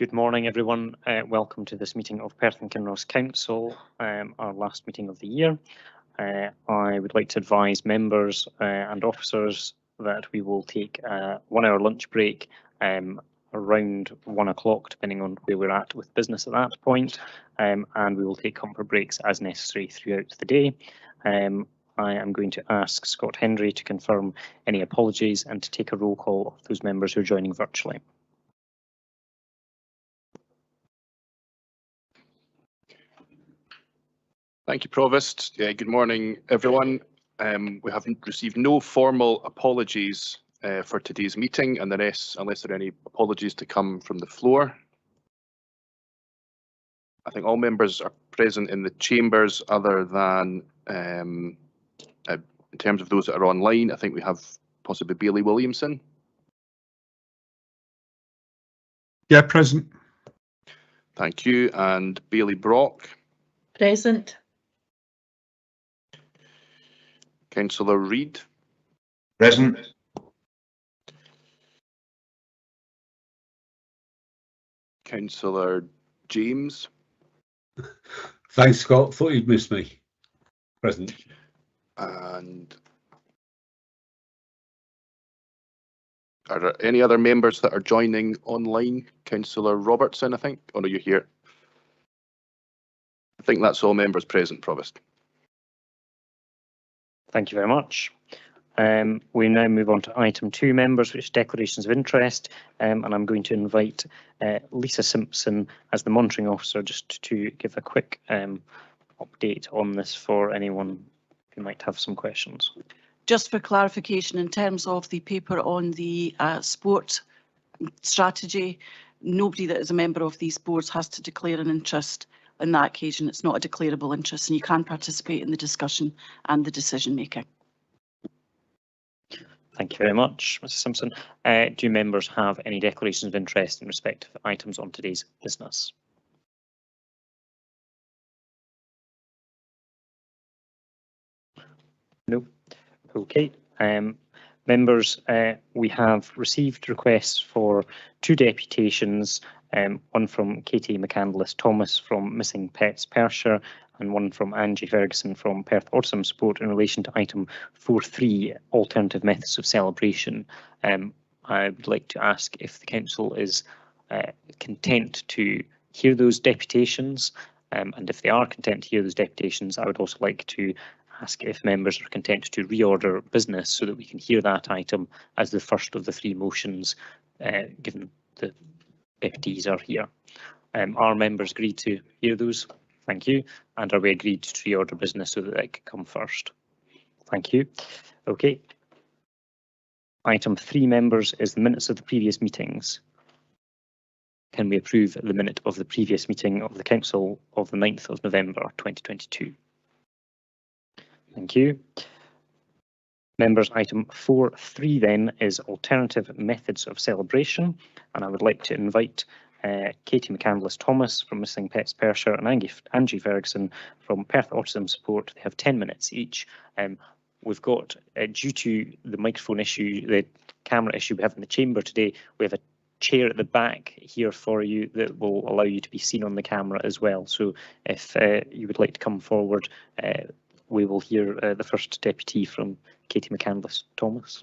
Good morning, everyone. Welcome to this meeting of Perth and Kinross Council, our last meeting of the year. I would like to advise members and officers that we will take a 1 hour lunch break around 1 o'clock, depending on where we're at with business at that point, and we will take comfort breaks as necessary throughout the day. I am going to ask Scott Hendry to confirm any apologies and to take a roll call of those members who are joining virtually. Thank you, Provost. Good morning, everyone. We haven't received no formal apologies for today's meeting, and unless there are any apologies to come from the floor. I think all members are present in the chambers other than, in terms of those that are online, I think we have possibly Bailey Williamson. Yeah, present. Thank you. And Bailey Brock. Present. Councillor Reid. Present. Councillor James. Thanks, Scott. Thought you'd missed me. Present. And are there any other members that are joining online? Councillor Robertson, I think. Oh no, you're here. I think that's all members present, Provost. Thank you very much. We now move on to item 2, members, which is declarations of interest, and I'm going to invite Lisa Simpson as the monitoring officer just to give a quick update on this for anyone who might have some questions. Just for clarification, in terms of the paper on the sport strategy, nobody that is a member of these boards has to declare an interest. On that occasion, it's not a declarable interest, and you can participate in the discussion and the decision making. Thank you very much, Mrs Simpson. Do members have any declarations of interest in respect of items on today's business? No. Okay. Members, we have received requests for 2 deputations, one from Katie McCandless-Thomas from Missing Pets Perthshire and one from Angie Ferguson from Perth Autism Support in relation to item 4.3, alternative methods of celebration. I would like to ask if the council is content to hear those deputations, and if they are content to hear those deputations, I would also like to ask if members are content to reorder business so that we can hear that item as the first of the 3 motions, given the deputies are here. Are members agreed to hear those? Thank you. And are we agreed to reorder business so that it can come first? Thank you. Okay. Item 3, members, is the minutes of the previous meetings. Can we approve the minute of the previous meeting of the council of the 9th of November 2022? Thank you. Members, item 4.3 then is alternative methods of celebration, and I would like to invite Katie McCandless-Thomas from Missing Pets Perthshire and Angie Ferguson from Perth Autism Support. They have 10 minutes each. We've got, due to the microphone issue, the camera issue we have in the chamber today, we have a chair at the back here for you that will allow you to be seen on the camera as well. So if you would like to come forward, we will hear the first deputy from Katie McCandless-Thomas.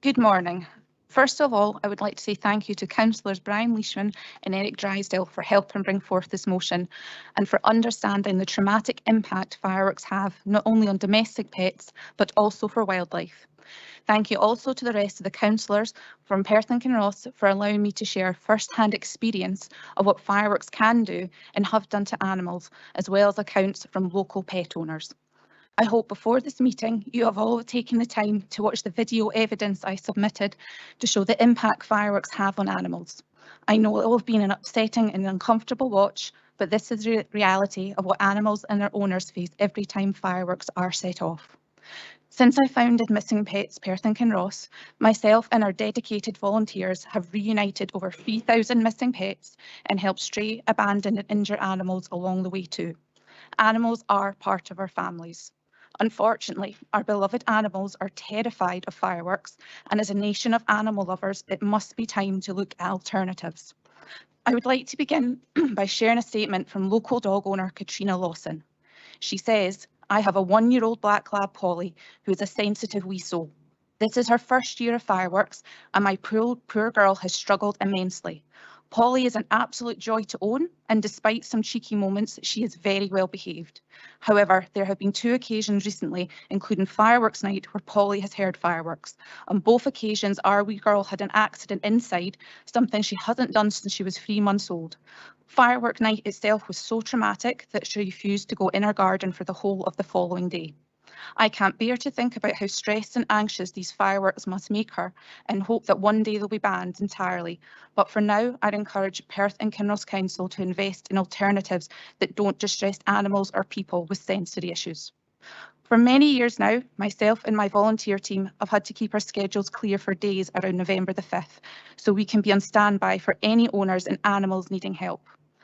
Good morning. First of all, I would like to say thank you to Councillors Brian Leishman and Eric Drysdale for helping bring forth this motion and for understanding the traumatic impact fireworks have not only on domestic pets but also for wildlife. Thank you also to the rest of the councillors from Perth and Kinross for allowing me to share first-hand experience of what fireworks can do and have done to animals, as well as accounts from local pet owners. I hope before this meeting you have all taken the time to watch the video evidence I submitted to show the impact fireworks have on animals. I know it will have been an upsetting and uncomfortable watch, but this is the reality of what animals and their owners face every time fireworks are set off. Since I founded Missing Pets Perth and Kinross, myself and our dedicated volunteers have reunited over 3,000 missing pets and helped stray, abandoned and injured animals along the way too. Animals are part of our families. Unfortunately, our beloved animals are terrified of fireworks, and as a nation of animal lovers, it must be time to look at alternatives. I would like to begin by sharing a statement from local dog owner Katrina Lawson. She says, "I have a 1-year-old black lab Polly who is a sensitive wee soul. This is her first year of fireworks and my poor girl has struggled immensely. Polly is an absolute joy to own, and despite some cheeky moments, she is very well behaved. However, there have been 2 occasions recently, including fireworks night, where Polly has heard fireworks. On both occasions, our wee girl had an accident inside, something she hasn't done since she was 3 months old. Firework night itself was so traumatic that she refused to go in her garden for the whole of the following day. I can't bear to think about how stressed and anxious these fireworks must make her and hope that one day they'll be banned entirely. But for now, I'd encourage Perth and Kinross Council to invest in alternatives that don't distress animals or people with sensory issues." For many years now, myself and my volunteer team have had to keep our schedules clear for days around November the 5th, so we can be on standby for any owners and animals needing help.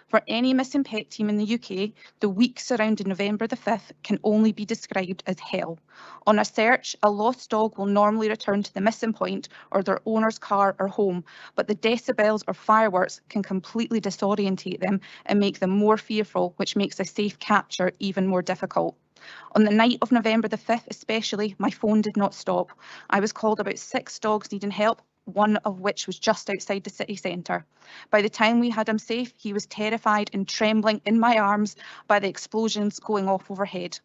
For any missing pet team in the UK, the week surrounding November the 5th can only be described as hell. On a search, a lost dog will normally return to the missing point or their owner's car or home, but the decibels or fireworks can completely disorientate them and make them more fearful, which makes a safe capture even more difficult. On the night of November the 5th especially, my phone did not stop. I was called about 6 dogs needing help, one of which was just outside the city centre. By the time we had him safe, he was terrified and trembling in my arms by the explosions going off overhead.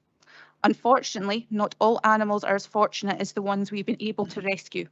Unfortunately, not all animals are as fortunate as the ones we've been able to rescue.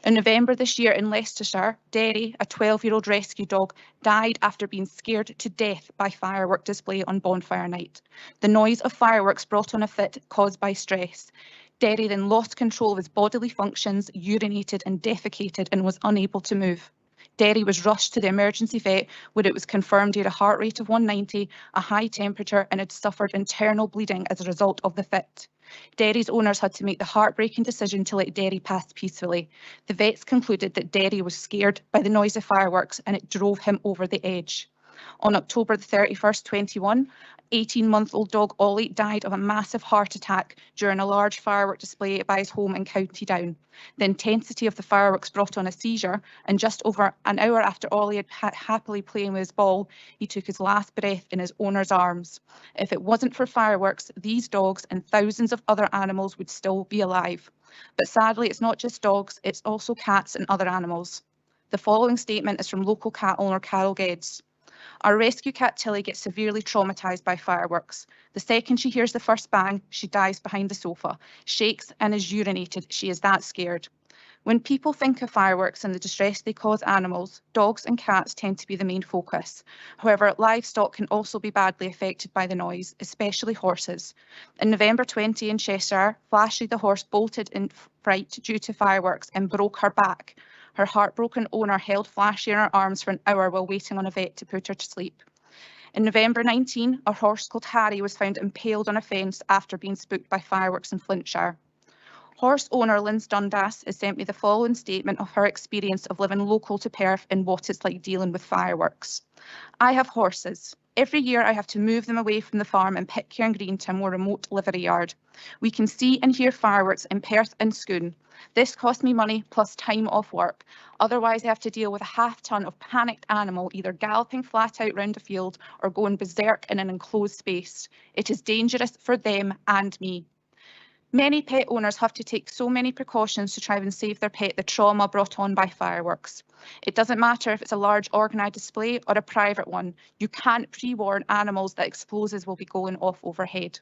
In November this year in Leicestershire, Derry, a 12-year-old rescue dog, died after being scared to death by firework display on bonfire night. The noise of fireworks brought on a fit caused by stress. Derry then lost control of his bodily functions, urinated and defecated and was unable to move. Derry was rushed to the emergency vet where it was confirmed he had a heart rate of 190, a high temperature and had suffered internal bleeding as a result of the fit. Derry's owners had to make the heartbreaking decision to let Derry pass peacefully. The vets concluded that Derry was scared by the noise of fireworks and it drove him over the edge. On October the 31st, 21, 18-month-old dog Ollie died of a massive heart attack during a large firework display by his home in County Down. The intensity of the fireworks brought on a seizure, and just over an hour after Ollie had happily playing with his ball, he took his last breath in his owner's arms. If it wasn't for fireworks, these dogs and thousands of other animals would still be alive. But sadly, it's not just dogs, it's also cats and other animals. The following statement is from local cat owner Carol Geddes. "Our rescue cat Tilly gets severely traumatised by fireworks. The second she hears the first bang, she dives behind the sofa, shakes and is urinated. She is that scared. When people think of fireworks and the distress they cause animals, dogs and cats tend to be the main focus. However, livestock can also be badly affected by the noise, especially horses. In November 20 in Cheshire, Flashy the horse bolted in fright due to fireworks and broke her back. Her heartbroken owner held Flashy in her arms for an hour while waiting on a vet to put her to sleep. In November 19, a horse called Harry was found impaled on a fence after being spooked by fireworks in Flintshire. Horse owner Linz Dundas has sent me the following statement of her experience of living local to Perth and what it's like dealing with fireworks. "I have horses. Every year I have to move them away from the farm in Pitcairn Green to a more remote livery yard. We can see and hear fireworks in Perth and Scone. This costs me money plus time off work. Otherwise I have to deal with a half-ton of panicked animal either galloping flat out round a field or going berserk in an enclosed space. It is dangerous for them and me. Many pet owners have to take so many precautions to try and save their pet the trauma brought on by fireworks. It doesn't matter if it's a large organised display or a private one. You can't pre-warn animals that explosives will be going off overhead.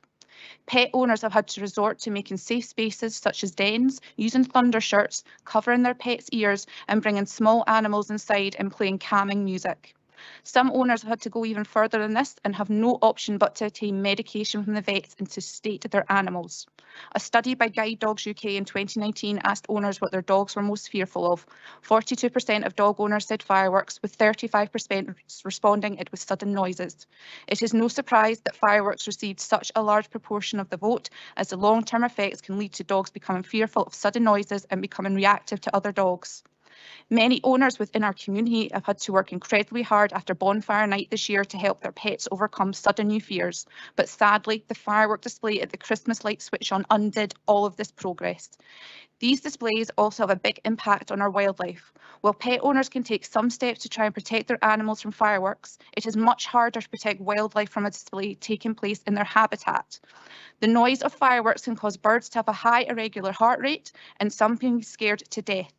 Pet owners have had to resort to making safe spaces such as dens, using thunder shirts, covering their pets' ears and bringing small animals inside and playing calming music. Some owners have had to go even further than this and have no option but to obtain medication from the vets and to sedate their animals. A study by Guide Dogs UK in 2019 asked owners what their dogs were most fearful of. 42% of dog owners said fireworks, with 35% responding it was sudden noises. It is no surprise that fireworks received such a large proportion of the vote, as the long-term effects can lead to dogs becoming fearful of sudden noises and becoming reactive to other dogs. Many owners within our community have had to work incredibly hard after bonfire night this year to help their pets overcome sudden new fears, but sadly the firework display at the Christmas light switch on undid all of this progress. These displays also have a big impact on our wildlife. While pet owners can take some steps to try and protect their animals from fireworks, it is much harder to protect wildlife from a display taking place in their habitat. The noise of fireworks can cause birds to have a high irregular heart rate and some can be scared to death.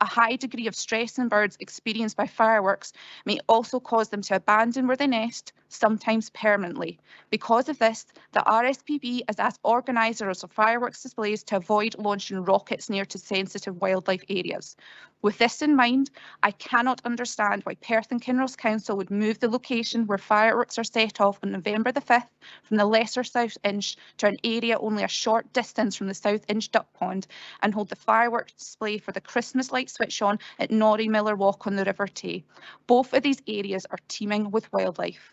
A high degree of stress in birds experienced by fireworks may also cause them to abandon where they nest, sometimes permanently. Because of this, the RSPB has asked organisers of fireworks displays to avoid launching rockets near to sensitive wildlife areas. With this in mind, I cannot understand why Perth and Kinross Council would move the location where fireworks are set off on November the 5th from the lesser South Inch to an area only a short distance from the South Inch Duck Pond and hold the fireworks display for the Christmas light switch on at Norrie Miller Walk on the River Tay. Both of these areas are teeming with wildlife.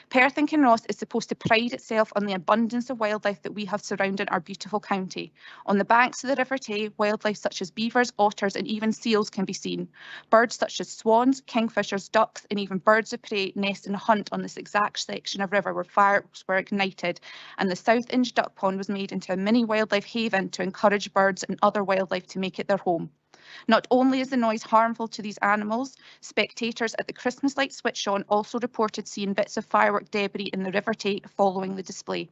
Perth and Kinross is supposed to pride itself on the abundance of wildlife that we have surrounding our beautiful county. On the banks of the River Tay, wildlife such as beavers, otters and even seals can be seen. Birds such as swans, kingfishers, ducks and even birds of prey nest and hunt on this exact section of river where fireworks were ignited, and the South Inch Duck Pond was made into a mini wildlife haven to encourage birds and other wildlife to make it their home. Not only is the noise harmful to these animals, spectators at the Christmas light switch on also reported seeing bits of firework debris in the River Tay following the display.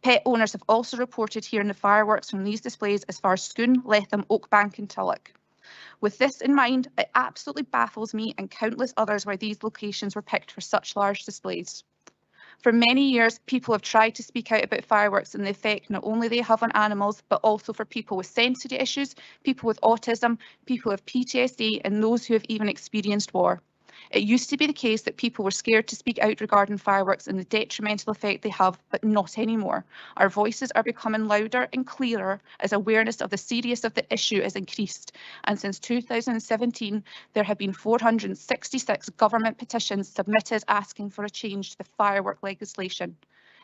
Pet owners have also reported hearing the fireworks from these displays as far as Scone, Letham, Oakbank and Tulloch. With this in mind, it absolutely baffles me and countless others why these locations were picked for such large displays. For many years, people have tried to speak out about fireworks and the effect not only they have on animals, but also for people with sensory issues, people with autism, people with PTSD, and those who have even experienced war. It used to be the case that people were scared to speak out regarding fireworks and the detrimental effect they have, but not anymore. Our voices are becoming louder and clearer as awareness of the seriousness of the issue is increased. And since 2017, there have been 466 government petitions submitted asking for a change to the firework legislation.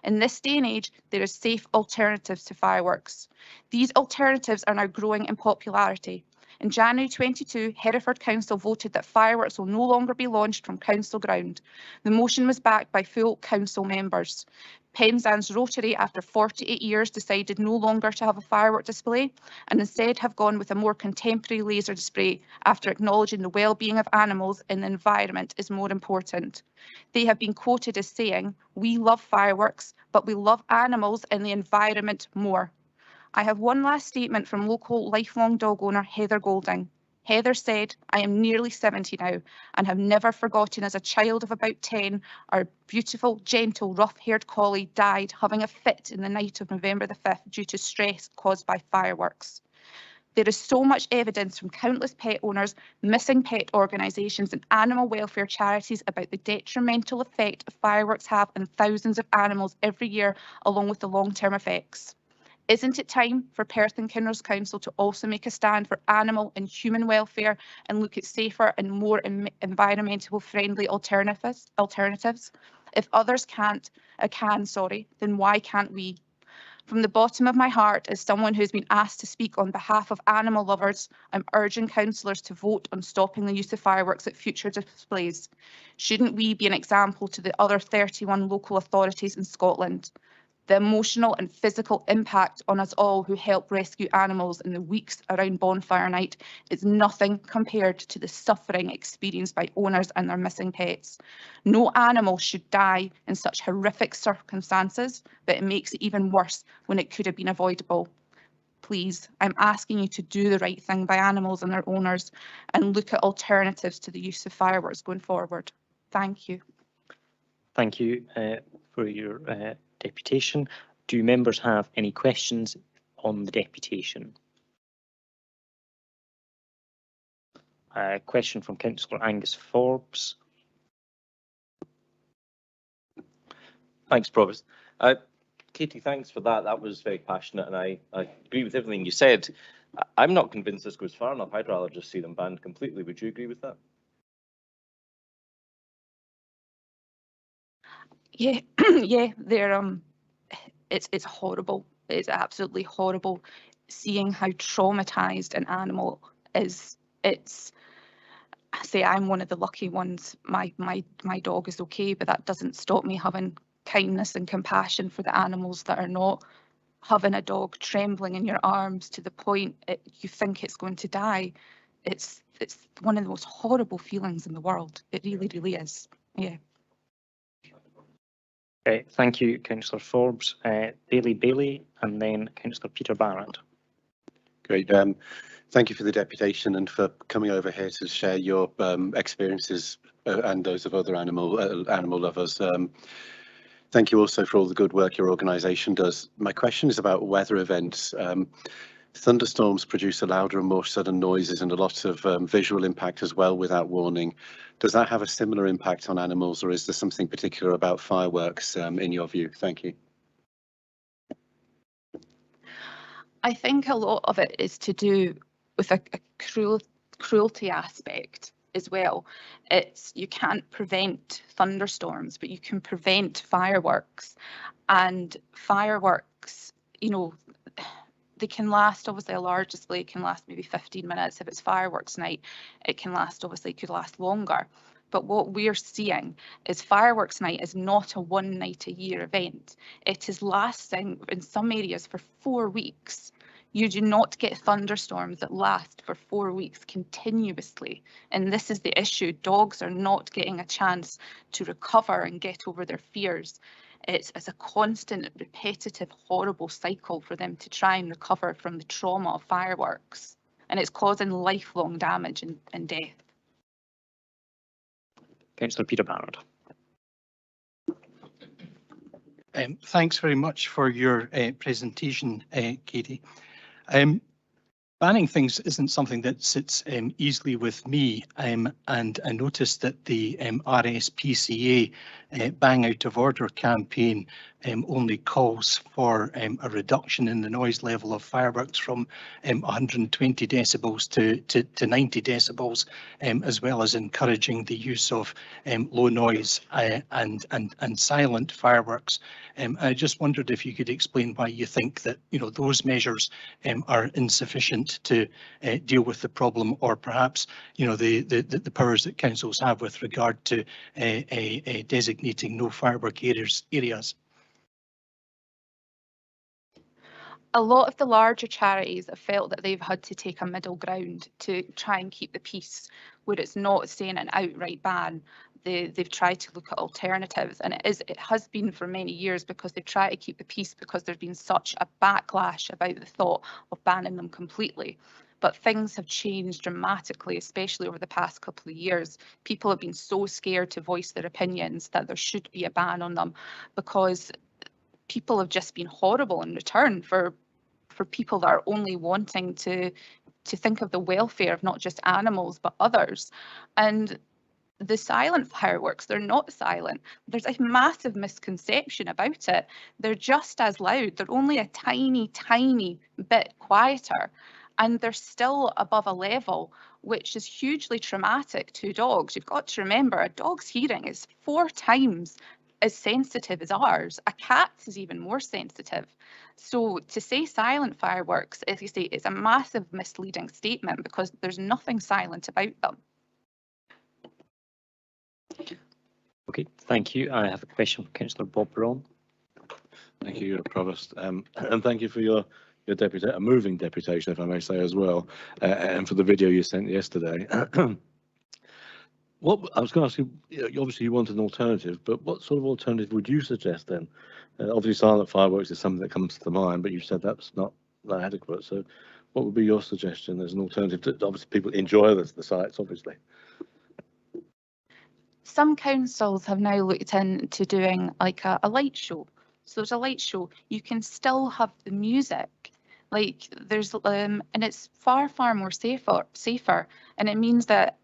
In this day and age, there are safe alternatives to fireworks. These alternatives are now growing in popularity. In January 22, Hereford Council voted that fireworks will no longer be launched from council ground. The motion was backed by full council members. Penzance Rotary, after 48 years, decided no longer to have a firework display and instead have gone with a more contemporary laser display after acknowledging the well-being of animals and the environment is more important. They have been quoted as saying, "We love fireworks, but we love animals and the environment more." I have one last statement from local lifelong dog owner Heather Golding. Heather said, "I am nearly 70 now and have never forgotten as a child of about 10, our beautiful, gentle, rough-haired collie died having a fit in the night of November the 5th due to stress caused by fireworks." There is so much evidence from countless pet owners, missing pet organisations and animal welfare charities about the detrimental effect fireworks have on thousands of animals every year, along with the long-term effects. Isn't it time for Perth and Kinross Council to also make a stand for animal and human welfare and look at safer and more environmentally friendly alternatives? If others can, then why can't we? From the bottom of my heart, as someone who's been asked to speak on behalf of animal lovers, I'm urging councillors to vote on stopping the use of fireworks at future displays. Shouldn't we be an example to the other 31 local authorities in Scotland? The emotional and physical impact on us all who help rescue animals in the weeks around bonfire night is nothing compared to the suffering experienced by owners and their missing pets. No animal should die in such horrific circumstances, but it makes it even worse when it could have been avoidable. Please, I'm asking you to do the right thing by animals and their owners and look at alternatives to the use of fireworks going forward. Thank you. Thank you for your deputation. Do members have any questions on the deputation? A question from Councillor Angus Forbes. Thanks, Provost. Katie, thanks for that. That was very passionate, and I agree with everything you said. I'm not convinced this goes far enough. I'd rather just see them banned completely. Would you agree with that? Yeah, yeah, they're it's horrible. It's absolutely horrible seeing how traumatized an animal is. I say I'm one of the lucky ones. My dog is okay, but that doesn't stop me having kindness and compassion for the animals that are not. Having a dog trembling in your arms to the point you think it's going to die, it's one of the most horrible feelings in the world. It really, really is. Yeah. Thank you, Councillor Forbes. Bailey, and then Councillor Peter Barrett. Great. Thank you for the deputation and for coming over here to share your experiences and those of other animal lovers. Thank you also for all the good work your organisation does. My question is about weather events. Thunderstorms produce a louder and more sudden noises and a lot of visual impact as well without warning. Does that have a similar impact on animals, or is there something particular about fireworks in your view? Thank you. I think a lot of it is to do with a cruelty aspect as well. You can't prevent thunderstorms, but you can prevent fireworks. And fireworks, you know, they can last, obviously a large display can last maybe 15 minutes. If it's fireworks night, it can last, obviously it could last longer. But what we're seeing is fireworks night is not a one night a year event. It is lasting in some areas for 4 weeks. You do not get thunderstorms that last for 4 weeks continuously. And this is the issue. Dogs are not getting a chance to recover and get over their fears. It's a constant, repetitive, horrible cycle for them to try and recover from the trauma of fireworks. And it's causing lifelong damage and death. Councillor Peter Barrett. Thanks very much for your presentation, Katie. Banning things isn't something that sits easily with me, and I noticed that the RSPCA Bang Out of Order campaign only calls for a reduction in the noise level of fireworks from 120 decibels to 90 decibels, as well as encouraging the use of low noise and silent fireworks. I just wondered if you could explain why you think that those measures are insufficient to deal with the problem, or perhaps the powers that councils have with regard to designating no firework areas. A lot of the larger charities have felt that they've had to take a middle ground to try and keep the peace, where it's not saying an outright ban. They've tried to look at alternatives, and it has been for many years because they've tried to keep the peace because there's been such a backlash about the thought of banning them completely. But things have changed dramatically, especially over the past couple of years. People have been so scared to voice their opinions that there should be a ban on them, because people have just been horrible in return for people that are only wanting to think of the welfare of not just animals but others. And the silent fireworks, they're not silent. There's a massive misconception about it. They're just as loud. They're only a tiny, tiny bit quieter. And they're still above a level which is hugely traumatic to dogs. You've got to remember, a dog's hearing is 4 times as sensitive as ours. A cat's is even more sensitive. So to say silent fireworks, as you say, it's a massive misleading statement because there's nothing silent about them. Okay, thank you. I have a question from Councillor Bob Braun. Thank you, Provost, and thank you for your a moving deputation, if I may say, as well, and for the video you sent yesterday. What I was going to ask you, obviously you want an alternative, but what sort of alternative would you suggest then? Obviously silent fireworks is something that comes to mind, but you said that's not adequate. So what would be your suggestion as an alternative to, obviously people enjoy the sites, obviously? Some councils have now looked into doing like a light show. So there's a light show, you can still have the music. Like there's and it's far more safer, and it means that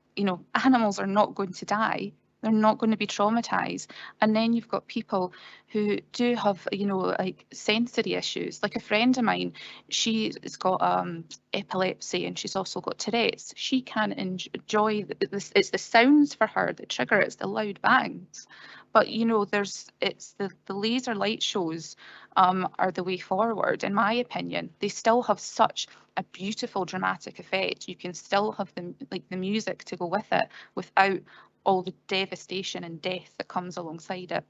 animals are not going to die They're not going to be traumatized. And then you've got people who do have, you know, like sensory issues. Like a friend of mine, she's got epilepsy and she's also got Tourette's. She can't enjoy this. It's the sounds for her that trigger it. It's the loud bangs. But you know, it's the laser light shows are the way forward, in my opinion. They still have such a beautiful dramatic effect. You can still have the music to go with it without all the devastation and death that comes alongside it.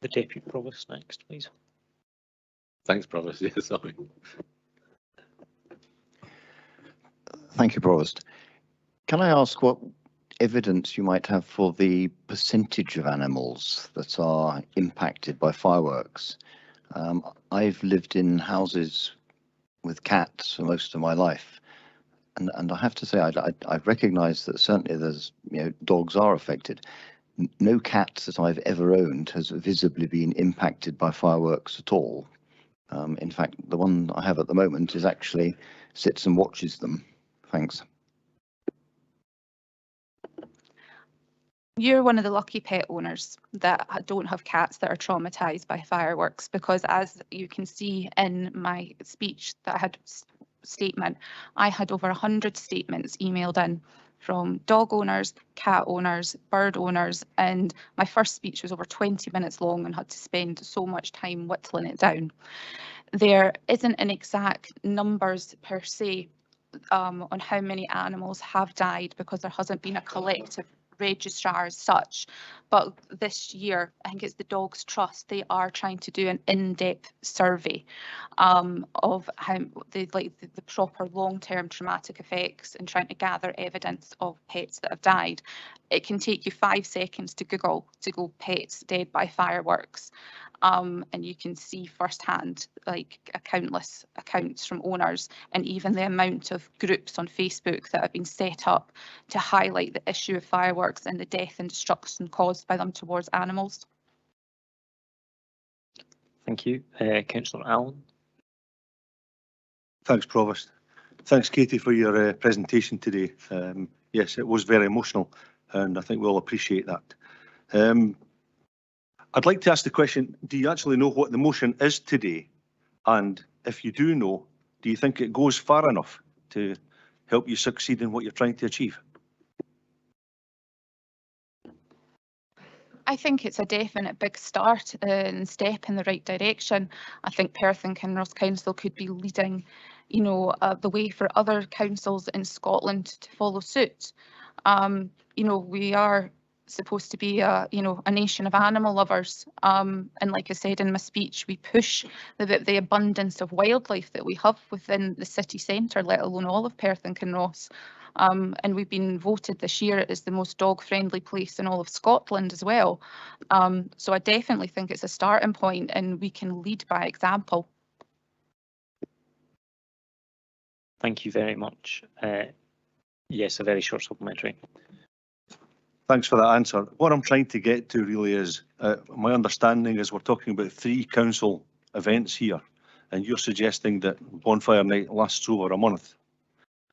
The Deputy Provost next, please. Thanks, Provost. Yeah, sorry. Thank you, Provost. Can I ask what evidence you might have for the percentage of animals that are impacted by fireworks? I've lived in houses with cats for most of my life, and I have to say I recognise that certainly there's, you know, dogs are affected. No cat that I've ever owned has visibly been impacted by fireworks at all. In fact, the one I have at the moment is actually sits and watches them. Thanks. You're one of the lucky pet owners that don't have cats that are traumatized by fireworks, because as you can see in my speech that I had statement, I had over 100 statements emailed in from dog owners, cat owners, bird owners, and my first speech was over 20 minutes long and had to spend so much time whittling it down. There isn't an exact numbers per se on how many animals have died, because there hasn't been a collective registrar as such, but this year I think it's the Dogs Trust, they are trying to do an in-depth survey of how the proper long-term traumatic effects and trying to gather evidence of pets that have died. It can take you 5 seconds to Google to go pets dead by fireworks. And you can see firsthand like countless accounts from owners, and even the amount of groups on Facebook that have been set up to highlight the issue of fireworks and the death and destruction caused by them towards animals. Thank you. Councillor Allen. Thanks, Provost. Thanks, Katie, for your presentation today. Yes, it was very emotional, and I think we all appreciate that. I'd like to ask the question, do you actually know what the motion is today? And if you do know, do you think it goes far enough to help you succeed in what you're trying to achieve? I think it's a definite big start and step in the right direction. I think Perth and Kinross Council could be leading, you know, the way for other councils in Scotland to follow suit. You know, we are supposed to be a nation of animal lovers, and like I said in my speech, we push the abundance of wildlife that we have within the city centre, let alone all of Perth and Kinross. And we've been voted this year as the most dog-friendly place in all of Scotland as well. So I definitely think it's a starting point, and we can lead by example. Thank you very much. Yes, a very short supplementary. Thanks for that answer. What I'm trying to get to really is, my understanding is we're talking about 3 council events here, and you're suggesting that Bonfire Night lasts over a month.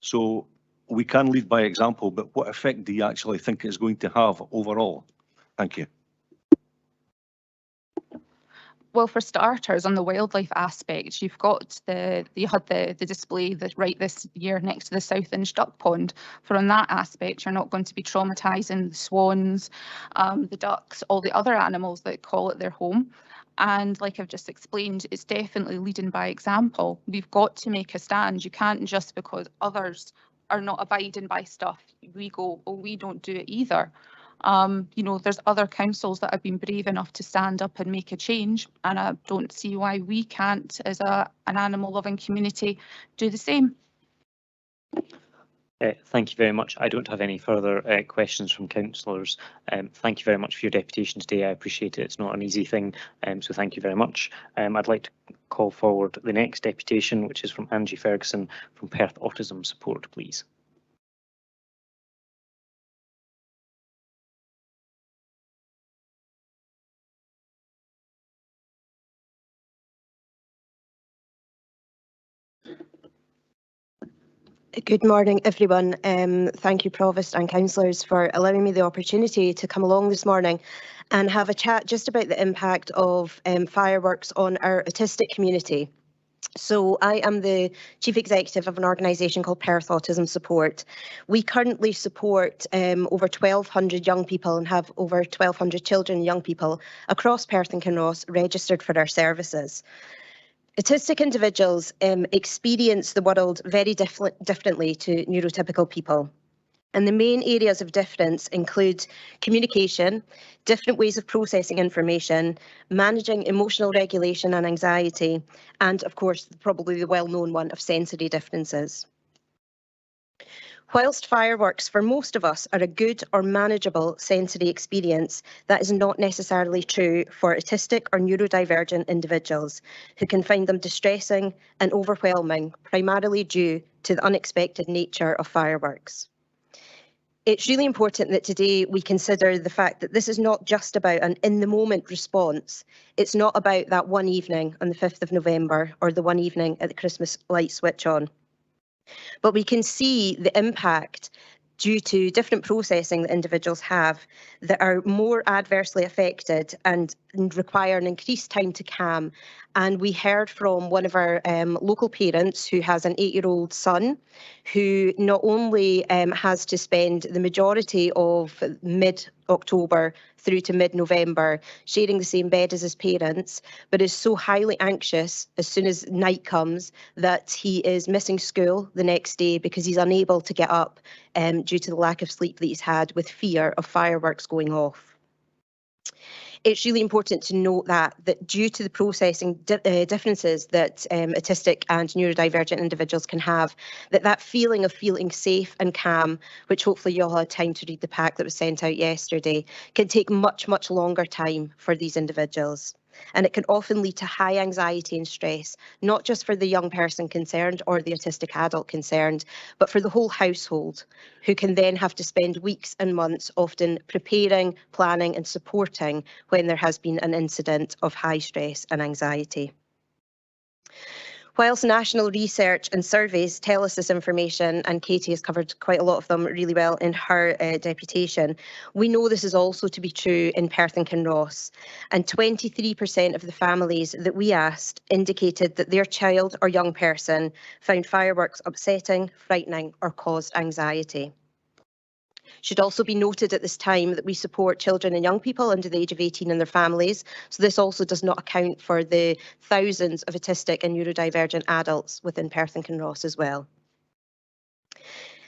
So we can lead by example, but what effect do you actually think it's going to have overall? Thank you. Well, for starters, on the wildlife aspect, you had the display that right this year next to the South Inch Duck Pond. For on that aspect, you're not going to be traumatising the swans, the ducks, all the other animals that call it their home. And like I've just explained, it's definitely leading by example. We've got to make a stand. You can't just because others are not abiding by stuff, we go, oh, we don't do it either. You know, there's other councils that have been brave enough to stand up and make a change, and I don't see why we can't, as an animal loving community, do the same. Thank you very much. I don't have any further questions from councillors. Thank you very much for your deputation today. I appreciate it. It's not an easy thing, so thank you very much. I'd like to call forward the next deputation, which is from Angie Ferguson from Perth Autism Support, please. Good morning, everyone. Thank you, Provost and councillors, for allowing me the opportunity to come along this morning and have a chat just about the impact of fireworks on our autistic community. So I am the Chief Executive of an organisation called Perth Autism Support. We currently support over 1,200 young people and have over 1,200 children and young people across Perth and Kinross registered for our services. Autistic individuals experience the world very differently to neurotypical people. And the main areas of difference include communication, different ways of processing information, managing emotional regulation and anxiety, and of course, probably the well-known one of sensory differences. Whilst fireworks for most of us are a good or manageable sensory experience, that is not necessarily true for autistic or neurodivergent individuals who can find them distressing and overwhelming, primarily due to the unexpected nature of fireworks. It's really important that today we consider the fact that this is not just about an in-the-moment response. It's not about that one evening on the 5th of November or the one evening at the Christmas light switch on. But we can see the impact due to different processing that individuals have that are more adversely affected and require an increased time to calm. And we heard from one of our local parents who has an 8-year-old son who not only has to spend the majority of mid-October through to mid-November sharing the same bed as his parents, but is so highly anxious as soon as night comes that he is missing school the next day because he's unable to get up due to the lack of sleep that he's had with fear of fireworks going off. It's really important to note that due to the processing differences that autistic and neurodivergent individuals can have, that feeling of feeling safe and calm, which hopefully you all had time to read the pack that was sent out yesterday, can take much, much longer time for these individuals. And it can often lead to high anxiety and stress, not just for the young person concerned or the autistic adult concerned, but for the whole household, who can then have to spend weeks and months often preparing, planning and supporting when there has been an incident of high stress and anxiety. Whilst national research and surveys tell us this information, and Katie has covered quite a lot of them really well in her deputation, we know this is also to be true in Perth and Kinross. And 23% of the families that we asked indicated that their child or young person found fireworks upsetting, frightening, or caused anxiety. Should also be noted at this time that we support children and young people under the age of 18 and their families, so this also does not account for the thousands of autistic and neurodivergent adults within Perth and Kinross as well.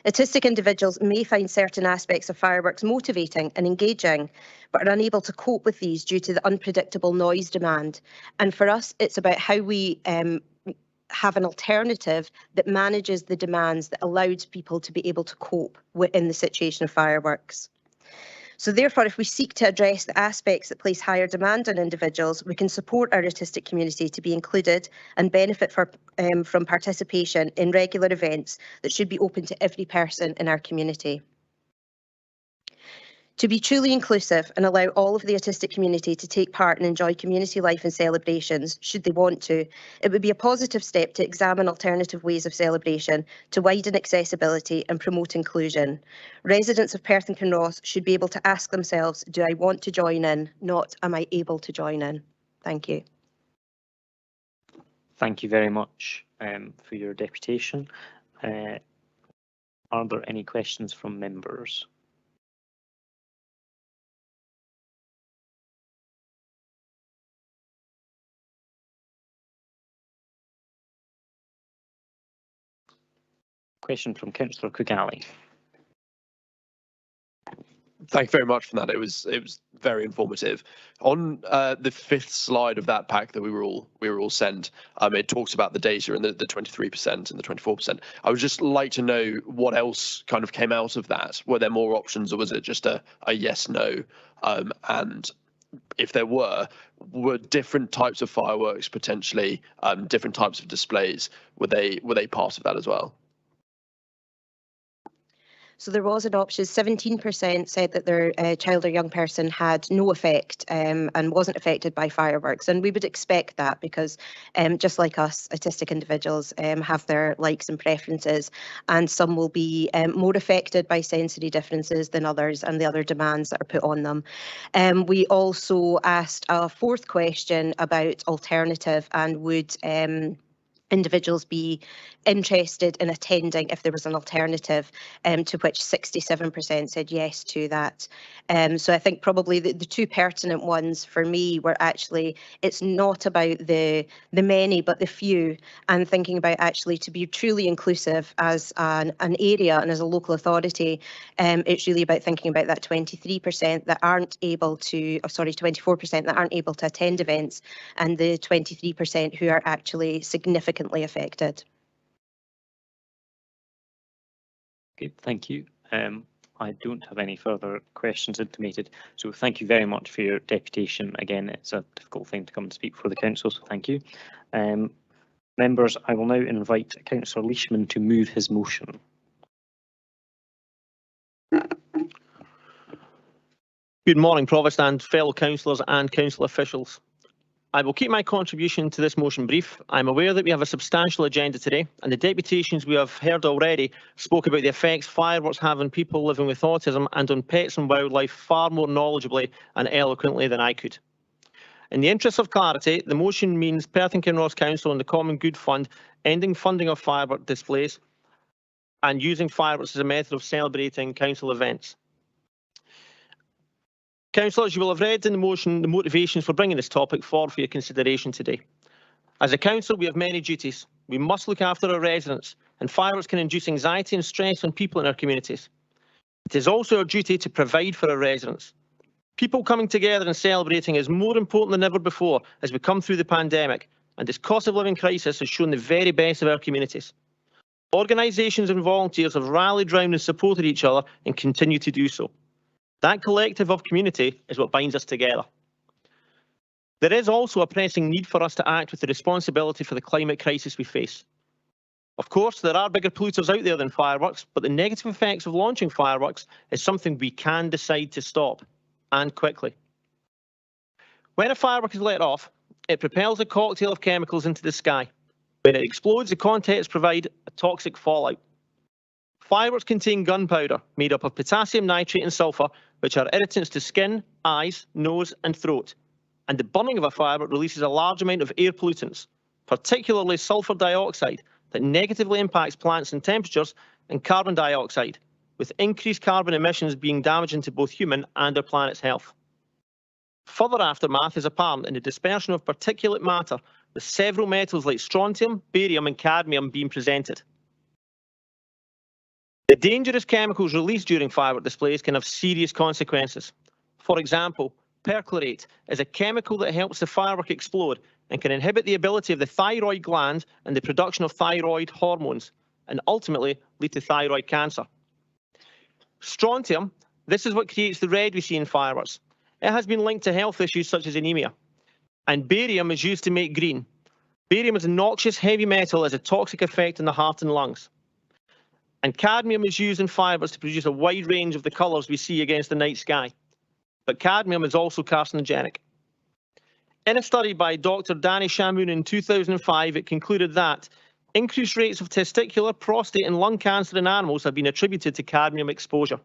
Autistic individuals may find certain aspects of fireworks motivating and engaging, but are unable to cope with these due to the unpredictable noise demand. And for us, it's about how we have an alternative that manages the demands that allowed people to be able to cope in the situation of fireworks. So therefore, if we seek to address the aspects that place higher demand on individuals, we can support our autistic community to be included and benefit from participation in regular events that should be open to every person in our community. To be truly inclusive and allow all of the autistic community to take part and enjoy community life and celebrations, should they want to, it would be a positive step to examine alternative ways of celebration to widen accessibility and promote inclusion. Residents of Perth and Kinross should be able to ask themselves, do I want to join in, not am I able to join in? Thank you. Thank you very much for your deputation. Are there any questions from members? Question from Councillor Kugali. Thank you very much for that. It was very informative. On the fifth slide of that pack that we were all sent, it talks about the data and the 23% and the 24%. I would just like to know what else kind of came out of that. Were there more options, or was it just a yes no? And if there were different types of fireworks potentially, different types of displays, were they part of that as well? So there was an option. 17% said that their child or young person had no effect and wasn't affected by fireworks. And we would expect that because just like us, autistic individuals have their likes and preferences, and some will be more affected by sensory differences than others and the other demands that are put on them. We also asked a fourth question about alternative and would individuals be interested in attending if there was an alternative, to which 67% said yes to that. So I think probably the two pertinent ones for me were actually, it's not about the many but the few, and thinking about actually to be truly inclusive as an area and as a local authority. It's really about thinking about that 23% that aren't able to, 24% that aren't able to attend events, and the 23% who are actually significantly affected. Okay, thank you. I don't have any further questions intimated, so thank you very much for your deputation. Again, it's a difficult thing to come and speak for the council, so thank you. Members, I will now invite Councillor Leishman to move his motion. Good morning, Provost and fellow councillors and council officials. I will keep my contribution to this motion brief. I'm aware that we have a substantial agenda today, and the deputations we have heard already spoke about the effects fireworks have on people living with autism and on pets and wildlife far more knowledgeably and eloquently than I could. In the interest of clarity, the motion means Perth and Kinross Council and the Common Good Fund ending funding of firework displays and using fireworks as a method of celebrating council events. Councillors, you will have read in the motion the motivations for bringing this topic forward for your consideration today. As a council, we have many duties. We must look after our residents, and fireworks can induce anxiety and stress on people in our communities. It is also our duty to provide for our residents. People coming together and celebrating is more important than ever before as we come through the pandemic, and this cost of living crisis has shown the very best of our communities. Organisations and volunteers have rallied round and supported each other and continue to do so. That collective of community is what binds us together. There is also a pressing need for us to act with the responsibility for the climate crisis we face. Of course, there are bigger polluters out there than fireworks, but the negative effects of launching fireworks is something we can decide to stop, and quickly. When a firework is let off, it propels a cocktail of chemicals into the sky. When it explodes, the contents provide a toxic fallout. Fireworks contain gunpowder made up of potassium nitrate and sulphur, which are irritants to skin, eyes, nose and throat. And the burning of a firework releases a large amount of air pollutants, particularly sulphur dioxide, that negatively impacts plants and temperatures, and carbon dioxide, with increased carbon emissions being damaging to both human and our planet's health. Further aftermath is apparent in the dispersion of particulate matter, with several metals like strontium, barium and cadmium being presented. The dangerous chemicals released during firework displays can have serious consequences. For example, perchlorate is a chemical that helps the firework explode and can inhibit the ability of the thyroid gland and the production of thyroid hormones, and ultimately lead to thyroid cancer. Strontium, this is what creates the red we see in fireworks. It has been linked to health issues such as anemia. And barium is used to make green. Barium is a noxious heavy metal that has a toxic effect on the heart and lungs. And cadmium is used in fireworks to produce a wide range of the colours we see against the night sky. But cadmium is also carcinogenic. In a study by Dr. Danny Shamoon in 2005, it concluded that increased rates of testicular, prostate and lung cancer in animals have been attributed to cadmium exposure.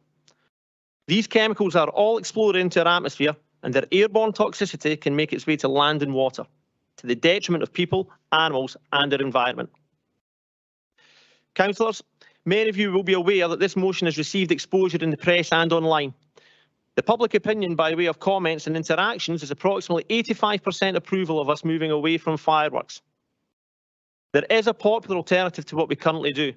These chemicals are all exploded into our atmosphere, and their airborne toxicity can make its way to land and water, to the detriment of people, animals and their environment. Councillors, many of you will be aware that this motion has received exposure in the press and online. The public opinion by way of comments and interactions is approximately 85% approval of us moving away from fireworks. There is a popular alternative to what we currently do.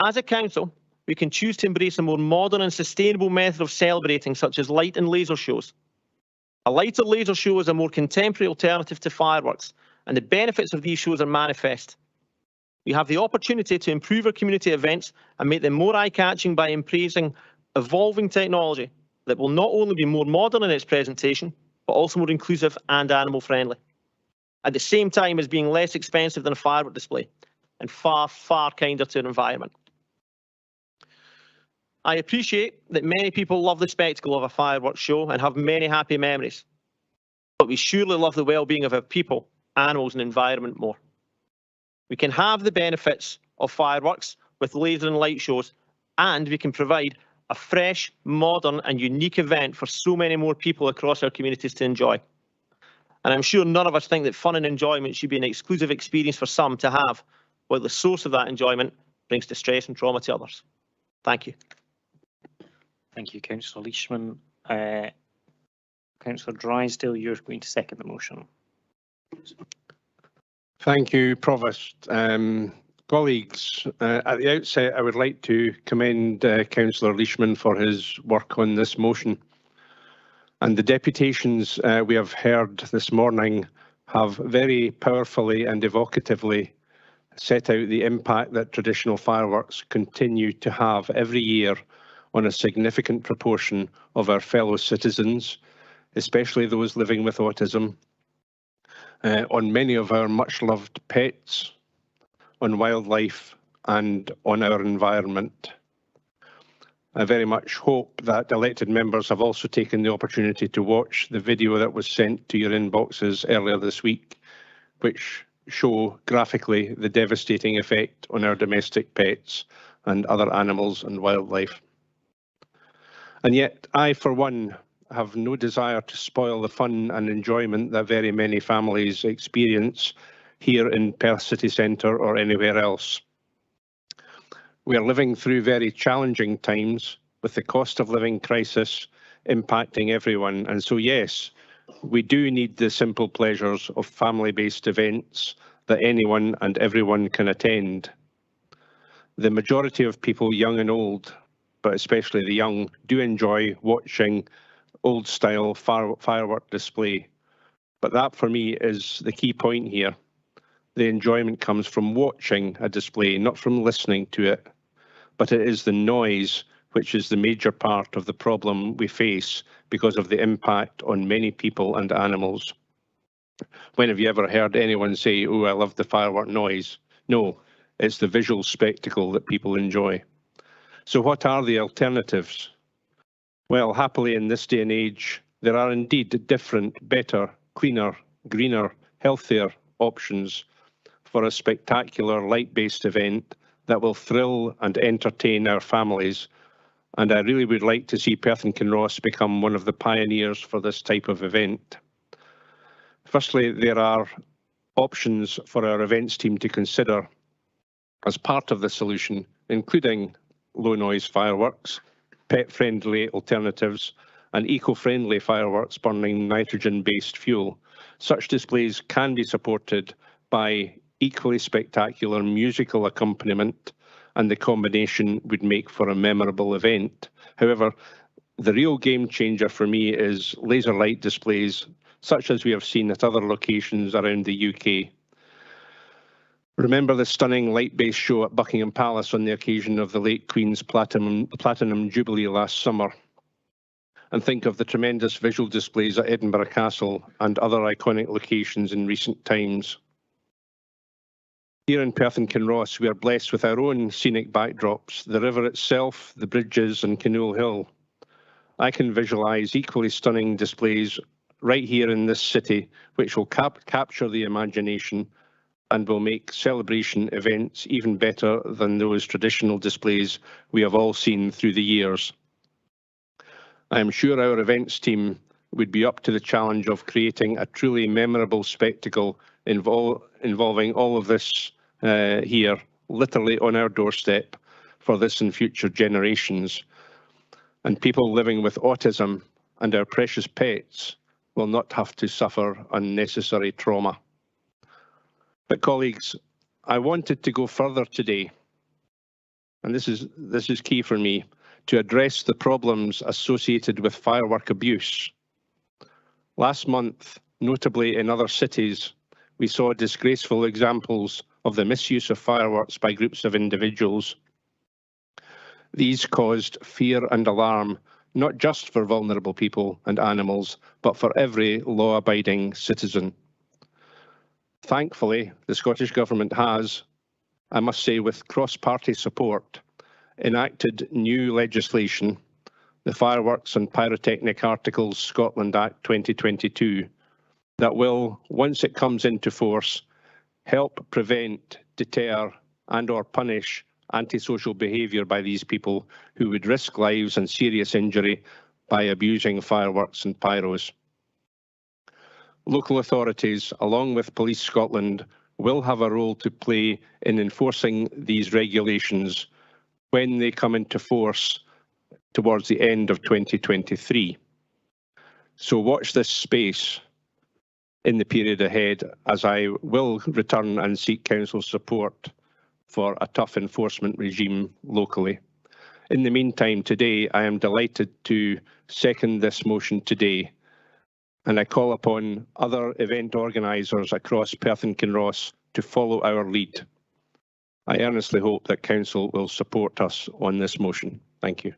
As a council, we can choose to embrace a more modern and sustainable method of celebrating, such as light and laser shows. A lighter laser show is a more contemporary alternative to fireworks, and the benefits of these shows are manifest. We have the opportunity to improve our community events and make them more eye-catching by embracing evolving technology that will not only be more modern in its presentation, but also more inclusive and animal-friendly, at the same time as being less expensive than a firework display and far, far kinder to our environment. I appreciate that many people love the spectacle of a fireworks show and have many happy memories, but we surely love the well-being of our people, animals and environment more. We can have the benefits of fireworks with laser and light shows, and we can provide a fresh, modern and unique event for so many more people across our communities to enjoy. And I'm sure none of us think that fun and enjoyment should be an exclusive experience for some to have, while the source of that enjoyment brings distress and trauma to others. Thank you. Thank you, Councillor Leishman. Councillor Drysdale, you're going to second the motion. Thank you, Provost. Colleagues, at the outset, I would like to commend Councillor Leishman for his work on this motion. And the deputations we have heard this morning have very powerfully and evocatively set out the impact that traditional fireworks continue to have every year on a significant proportion of our fellow citizens, especially those living with autism, on many of our much loved pets, on wildlife and on our environment. I very much hope that elected members have also taken the opportunity to watch the video that was sent to your inboxes earlier this week, which show graphically the devastating effect on our domestic pets and other animals and wildlife. And yet I, for one, have no desire to spoil the fun and enjoyment that very many families experience here in Perth city centre or anywhere else. We are living through very challenging times with the cost of living crisis impacting everyone. And so, yes, we do need the simple pleasures of family-based events that anyone and everyone can attend. The majority of people, young and old, but especially the young, do enjoy watching old-style firework display. But that, for me, is the key point here. The enjoyment comes from watching a display, not from listening to it. But it is the noise which is the major part of the problem we face because of the impact on many people and animals. When have you ever heard anyone say, "Oh, I love the firework noise"? No, it's the visual spectacle that people enjoy. So what are the alternatives? Well, happily in this day and age, there are indeed different, better, cleaner, greener, healthier options for a spectacular light-based event that will thrill and entertain our families. And I really would like to see Perth and Kinross become one of the pioneers for this type of event. Firstly, there are options for our events team to consider as part of the solution, including low noise fireworks, pet-friendly alternatives, and eco-friendly fireworks burning nitrogen-based fuel. Such displays can be supported by equally spectacular musical accompaniment, and the combination would make for a memorable event. However, the real game changer for me is laser light displays, such as we have seen at other locations around the UK. Remember the stunning light-based show at Buckingham Palace on the occasion of the late Queen's Platinum Jubilee last summer. And think of the tremendous visual displays at Edinburgh Castle and other iconic locations in recent times. Here in Perth and Kinross, we are blessed with our own scenic backdrops, the river itself, the bridges and Canoe Hill. I can visualise equally stunning displays right here in this city, which will capture the imagination and will make celebration events even better than those traditional displays we have all seen through the years. I am sure our events team would be up to the challenge of creating a truly memorable spectacle involving all of this here, literally on our doorstep, for this and future generations. And people living with autism and our precious pets will not have to suffer unnecessary trauma. But colleagues, I wanted to go further today, and this is key for me, to address the problems associated with firework abuse. Last month, notably in other cities, we saw disgraceful examples of the misuse of fireworks by groups of individuals. These caused fear and alarm, not just for vulnerable people and animals, but for every law-abiding citizen. Thankfully, the Scottish Government has, I must say with cross-party support, enacted new legislation, the Fireworks and Pyrotechnic Articles Scotland Act 2022, that will, once it comes into force, help prevent, deter and/or punish antisocial behaviour by these people who would risk lives and serious injury by abusing fireworks and pyros. Local authorities, along with Police Scotland, will have a role to play in enforcing these regulations when they come into force towards the end of 2023. So watch this space in the period ahead, as I will return and seek Council support for a tough enforcement regime locally. In the meantime, today I am delighted to second this motion today, and I call upon other event organisers across Perth and Kinross to follow our lead. I earnestly hope that Council will support us on this motion. Thank you.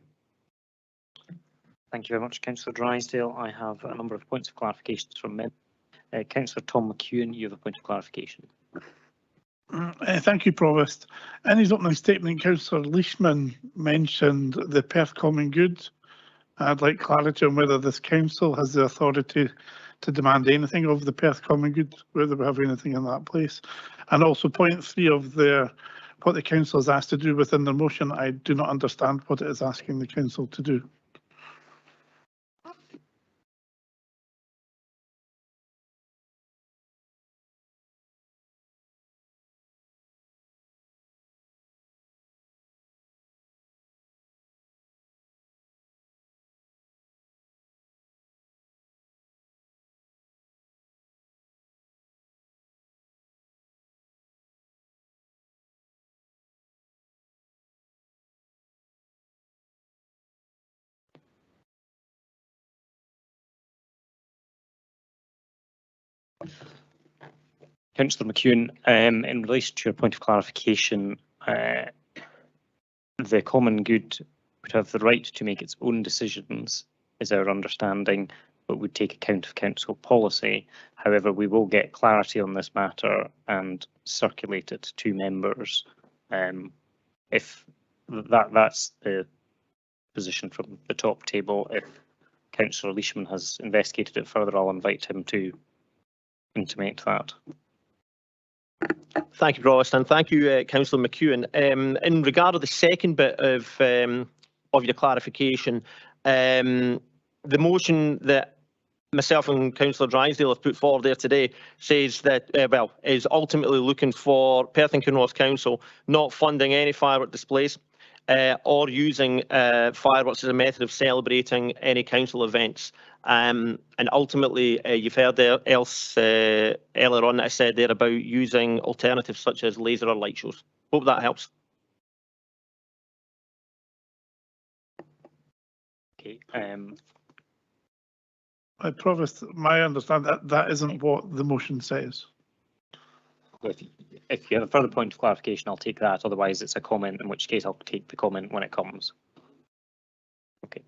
Thank you very much, Councillor Drysdale. I have a number of points of clarifications from men. Councillor Tom McEwen, you have a point of clarification. Thank you, Provost. In his opening statement, Councillor Leishman mentioned the Perth Common Good. I'd like clarity on whether this council has the authority to demand anything of the Perth Common Good, whether we have anything in that place. And also point 3 of what the council is asked to do within the motion. I do not understand what it is asking the council to do. Councillor McEwen, in relation to your point of clarification, the common good would have the right to make its own decisions, is our understanding, but would take account of council policy. However, we will get clarity on this matter and circulate it to members. If that's the position from the top table, if Councillor Leishman has investigated it further, I'll invite him to intimate that. Thank you, Provost, and thank you, Councillor McEwen. In regard to the second bit of your clarification, the motion that myself and Councillor Drysdale have put forward there today says that, is ultimately looking for Perth and Kinross Council not funding any firework displays or using fireworks as a method of celebrating any council events. And ultimately, you've heard there else earlier on that I said there about using alternatives such as laser or light shows. Hope that helps. Okay. Provost, my understanding that isn't what the motion says. If you have a further point of clarification, I'll take that. Otherwise, it's a comment, in which case I'll take the comment when it comes. Okay.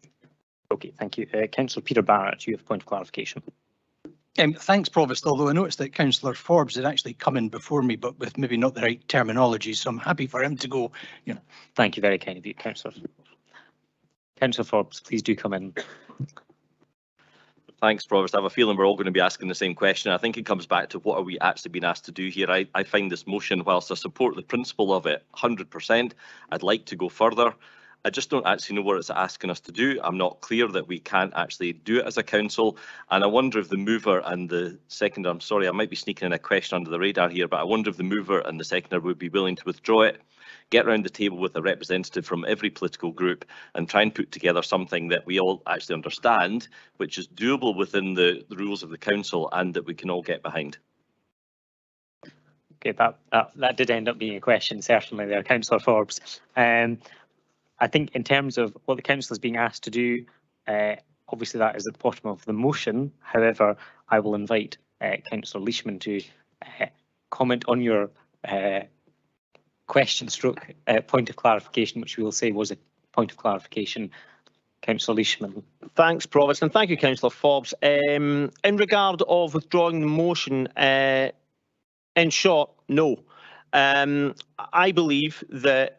Okay, thank you. Councillor Peter Barrett, you have a point of clarification. Thanks, Provost, although I noticed that Councillor Forbes had actually come in before me, but with maybe not the right terminology, so I'm happy for him to go. Thank you very kind of you, Councillor. Councillor Forbes, please do come in. Thanks, Provost. I have a feeling we're all going to be asking the same question. I think it comes back to what are we actually being asked to do here. I find this motion, whilst I support the principle of it 100%, I'd like to go further. I just don't actually know what it's asking us to do. I'm not clear that we can't actually do it as a council. And I wonder if the mover and the seconder, I'm sorry, I might be sneaking in a question under the radar here, but I wonder if the mover and the seconder would be willing to withdraw it, get around the table with a representative from every political group and try and put together something that we all actually understand, which is doable within the rules of the council and that we can all get behind. Okay, that did end up being a question, certainly there, Councillor Forbes. I think in terms of what the council is being asked to do, obviously that is at the bottom of the motion. However, I will invite Councillor Leishman to comment on your question stroke point of clarification, which we will say was a point of clarification. Councillor Leishman. Thanks, Provost, and thank you, Councillor Forbes. In regard of withdrawing the motion, in short, no. I believe that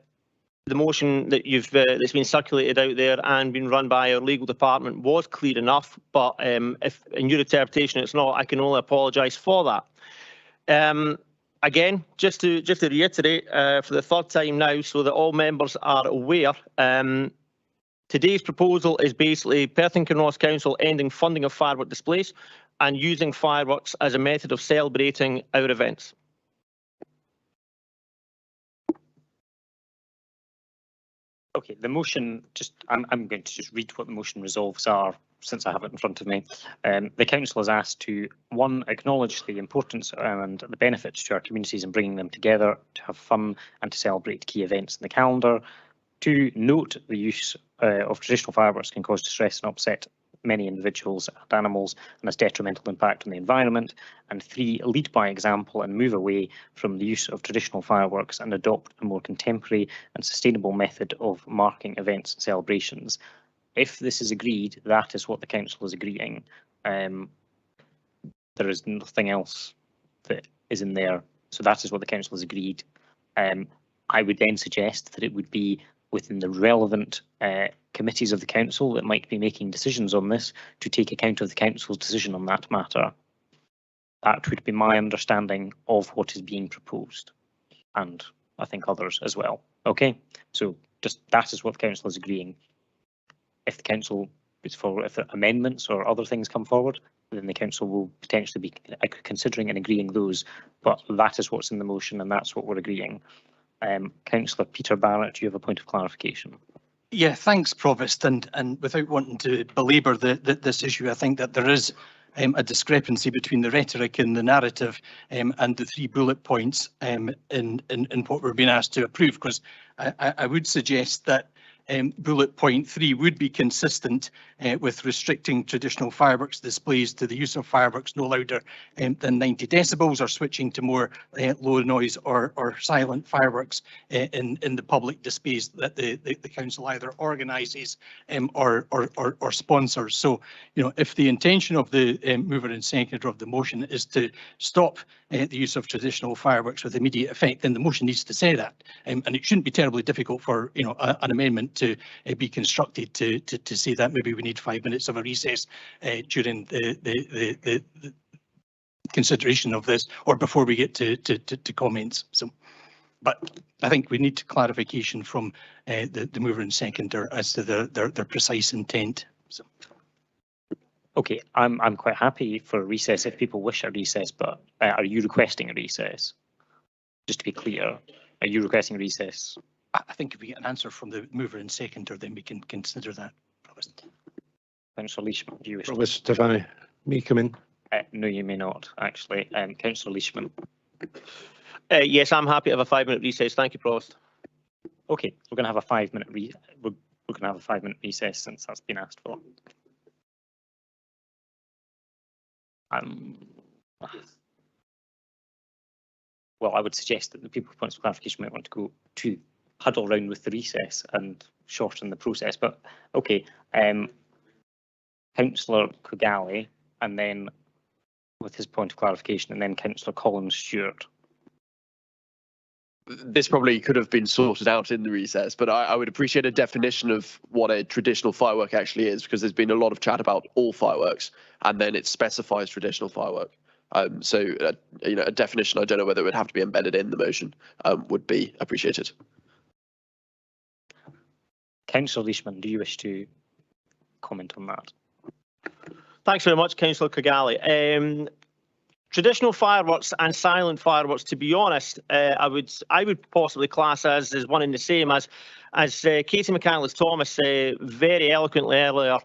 the motion that that's been circulated out there and been run by our legal department was clear enough, but if in your interpretation it's not, I can only apologise for that. Again, just to reiterate for the third time now, so that all members are aware, today's proposal is basically Perth and Kinross Council ending funding of firework displays and using fireworks as a method of celebrating our events. Okay, the motion, I'm going to just read what the motion resolves are, since I have it in front of me. The council is asked to, 1, acknowledge the importance and the benefits to our communities in bringing them together to have fun and to celebrate key events in the calendar. 2, note the use of traditional fireworks can cause distress and upset many individuals and animals and has detrimental impact on the environment. And 3, lead by example and move away from the use of traditional fireworks and adopt a more contemporary and sustainable method of marking events and celebrations. If this is agreed, that is what the council is agreeing. There is nothing else that is in there, so that is what the council has agreed. I would then suggest that it would be within the relevant committees of the council that might be making decisions on this to take account of the council's decision on that matter. That would be my understanding of what is being proposed, and I think others as well. Okay, so just that is what the council is agreeing. If the council is for, if amendments or other things come forward, then the council will potentially be considering and agreeing those, but that is what's in the motion and that's what we're agreeing. Councillor Peter Barrett, do you have a point of clarification? Yeah, thanks, Provost. And without wanting to belabour this issue, I think that there is a discrepancy between the rhetoric and the narrative and the 3 bullet points in what we're being asked to approve, because I would suggest that bullet point 3 would be consistent with restricting traditional fireworks displays to the use of fireworks no louder than 90 decibels, or switching to more low noise or silent fireworks in the public displays that the council either organises or sponsors. So, you know, if the intention of the mover and seconder of the motion is to stop the use of traditional fireworks with immediate effect, then the motion needs to say that, and it shouldn't be terribly difficult for, you know, an amendment to be constructed to say that maybe we need 5 minutes of a recess during the consideration of this, or before we get to comments. So, but I think we need clarification from the mover and seconder as to their precise intent. So. Okay, I'm quite happy for a recess if people wish a recess, but are you requesting a recess? Just to be clear, are you requesting a recess? I think if we get an answer from the mover and seconder, then we can consider that. Councillor Leishman, do you wish? Provost, if I may come in? No, you may not, actually. Councillor Leishman. Yes, I'm happy to have a 5-minute recess. Thank you, Provost. Okay, we're going to have a 5-minute we're going to have a 5-minute recess since that's been asked for. Well, I would suggest that the people with points of clarification might want to go to huddle round with the recess and shorten the process, but okay. Councillor Cogali, and then with his point of clarification, and then Councillor Collins Stewart. This probably could have been sorted out in the recess, but I would appreciate a definition of what a traditional firework actually is, because there's been a lot of chat about all fireworks, and then it specifies traditional firework. You know, a definition, I don't know whether it would have to be embedded in the motion, would be appreciated. Councillor Leishman, do you wish to comment on that? Thanks very much, Councillor Cogali. Traditional fireworks and silent fireworks, to be honest, I would possibly class as one and the same, as Katie McCandless-Thomas very eloquently earlier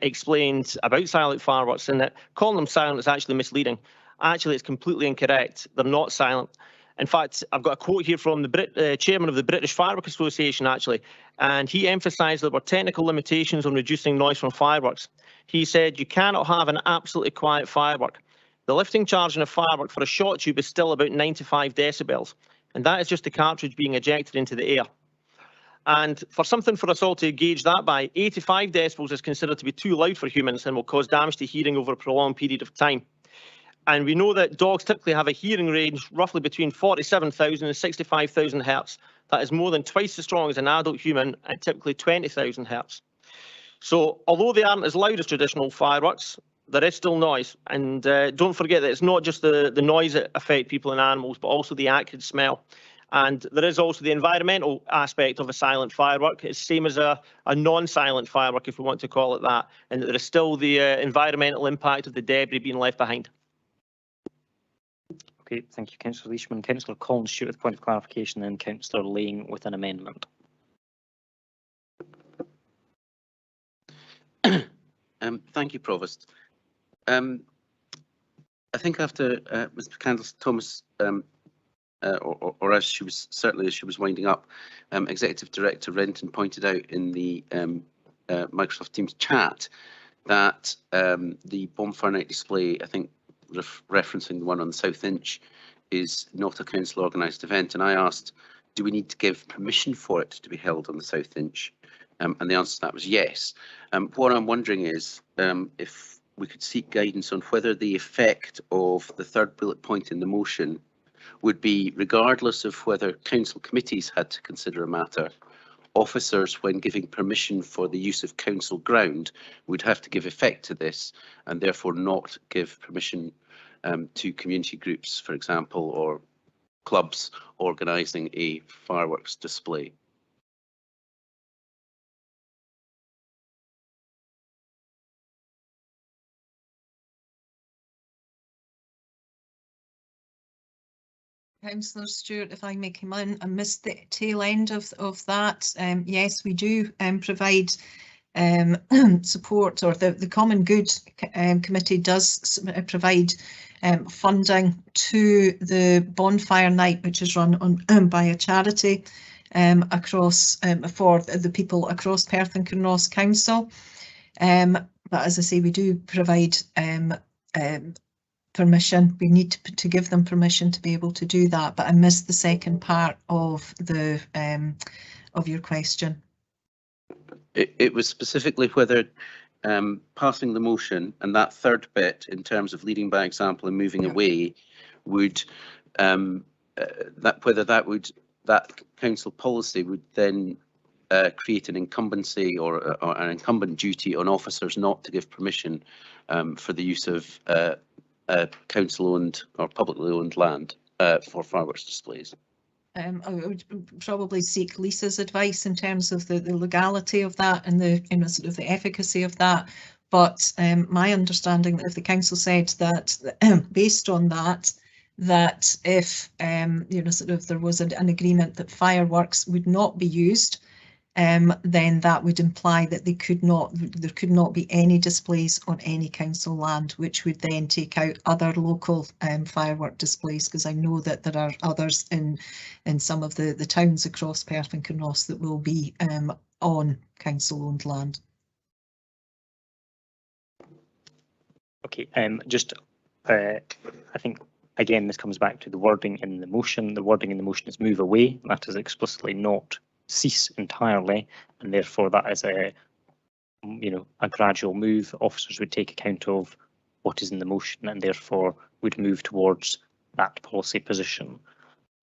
explained about silent fireworks, and that calling them silent is actually misleading. Actually, it's completely incorrect. They're not silent. In fact, I've got a quote here from the chairman of the British Firework Association, actually, and he emphasised there were technical limitations on reducing noise from fireworks. He said, you cannot have an absolutely quiet firework. The lifting charge in a firework for a shot tube is still about 95 decibels, and that is just the cartridge being ejected into the air. And for us all to gauge that by, 85 decibels is considered to be too loud for humans and will cause damage to hearing over a prolonged period of time. And we know that dogs typically have a hearing range roughly between 47,000 and 65,000 hertz. That is more than twice as strong as an adult human at typically 20,000 hertz. So although they aren't as loud as traditional fireworks, there is still noise. And don't forget that it's not just the noise that affect people and animals, but also the acrid smell. And there is also the environmental aspect of a silent firework. It's same as a non-silent firework, if we want to call it that. And there is still the environmental impact of the debris being left behind. Okay, thank you, Councillor Leishman. Councillor Collins Stewart with a point of clarification, and Councillor Lang with an amendment. Thank you, Provost. I think after Ms. McCandless-Thomas, or as she was winding up, Executive Director Renton pointed out in the Microsoft Teams chat that the bonfire night display, I think referencing the one on the South Inch, is not a council organised event. And I asked, do we need to give permission for it to be held on the South Inch? And the answer to that was yes. What I'm wondering is if we could seek guidance on whether the effect of the third bullet point in the motion would be, regardless of whether council committees had to consider a matter, officers, when giving permission for the use of council ground, would have to give effect to this and therefore not give permission to community groups, for example, or clubs organising a fireworks display. Councillor Stewart, if I may come in, I missed the tail end of that. Yes, we do provide support, or the Common Good Committee does provide funding to the bonfire night, which is run on by a charity across for the people across Perth and Kinross Council. But as I say, we do provide permission. We need to give them permission to be able to do that. But I missed the second part of the of your question. It was specifically whether passing the motion and that third bit in terms of leading by example and moving away would that council policy would then create an incumbency or an incumbent duty on officers not to give permission for the use of council-owned or publicly owned land for fireworks displays. I would probably seek Lisa's advice in terms of the legality of that and the sort of the efficacy of that. But my understanding that if the council said that based on that if sort of there was an agreement that fireworks would not be used, then that would imply that there could not be any displays on any council land, which would then take out other local firework displays, because I know that there are others in some of the towns across Perth and Kinross that will be on council owned land. Okay, just I think again this comes back to the wording in the motion. The wording in the motion is move away. That is explicitly not cease entirely, and therefore that is a gradual move. Officers would take account of what is in the motion and therefore would move towards that policy position.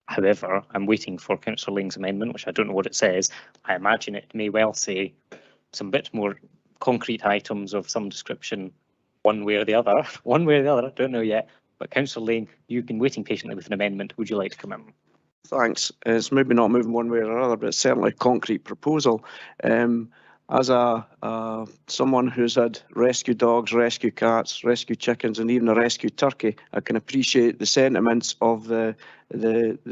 However, I'm waiting for Councillor Lang's amendment, which I don't know what it says. I imagine it may well say some bit more concrete items of some description, one way or the other. One way or the other, I don't know yet. But Councillor Lang, you've been waiting patiently with an amendment. Would you like to come in? Thanks. It's maybe not moving one way or another, but it's certainly a concrete proposal. As someone who's had rescue dogs, rescue cats, rescue chickens, and even a rescue turkey, I can appreciate the sentiments of the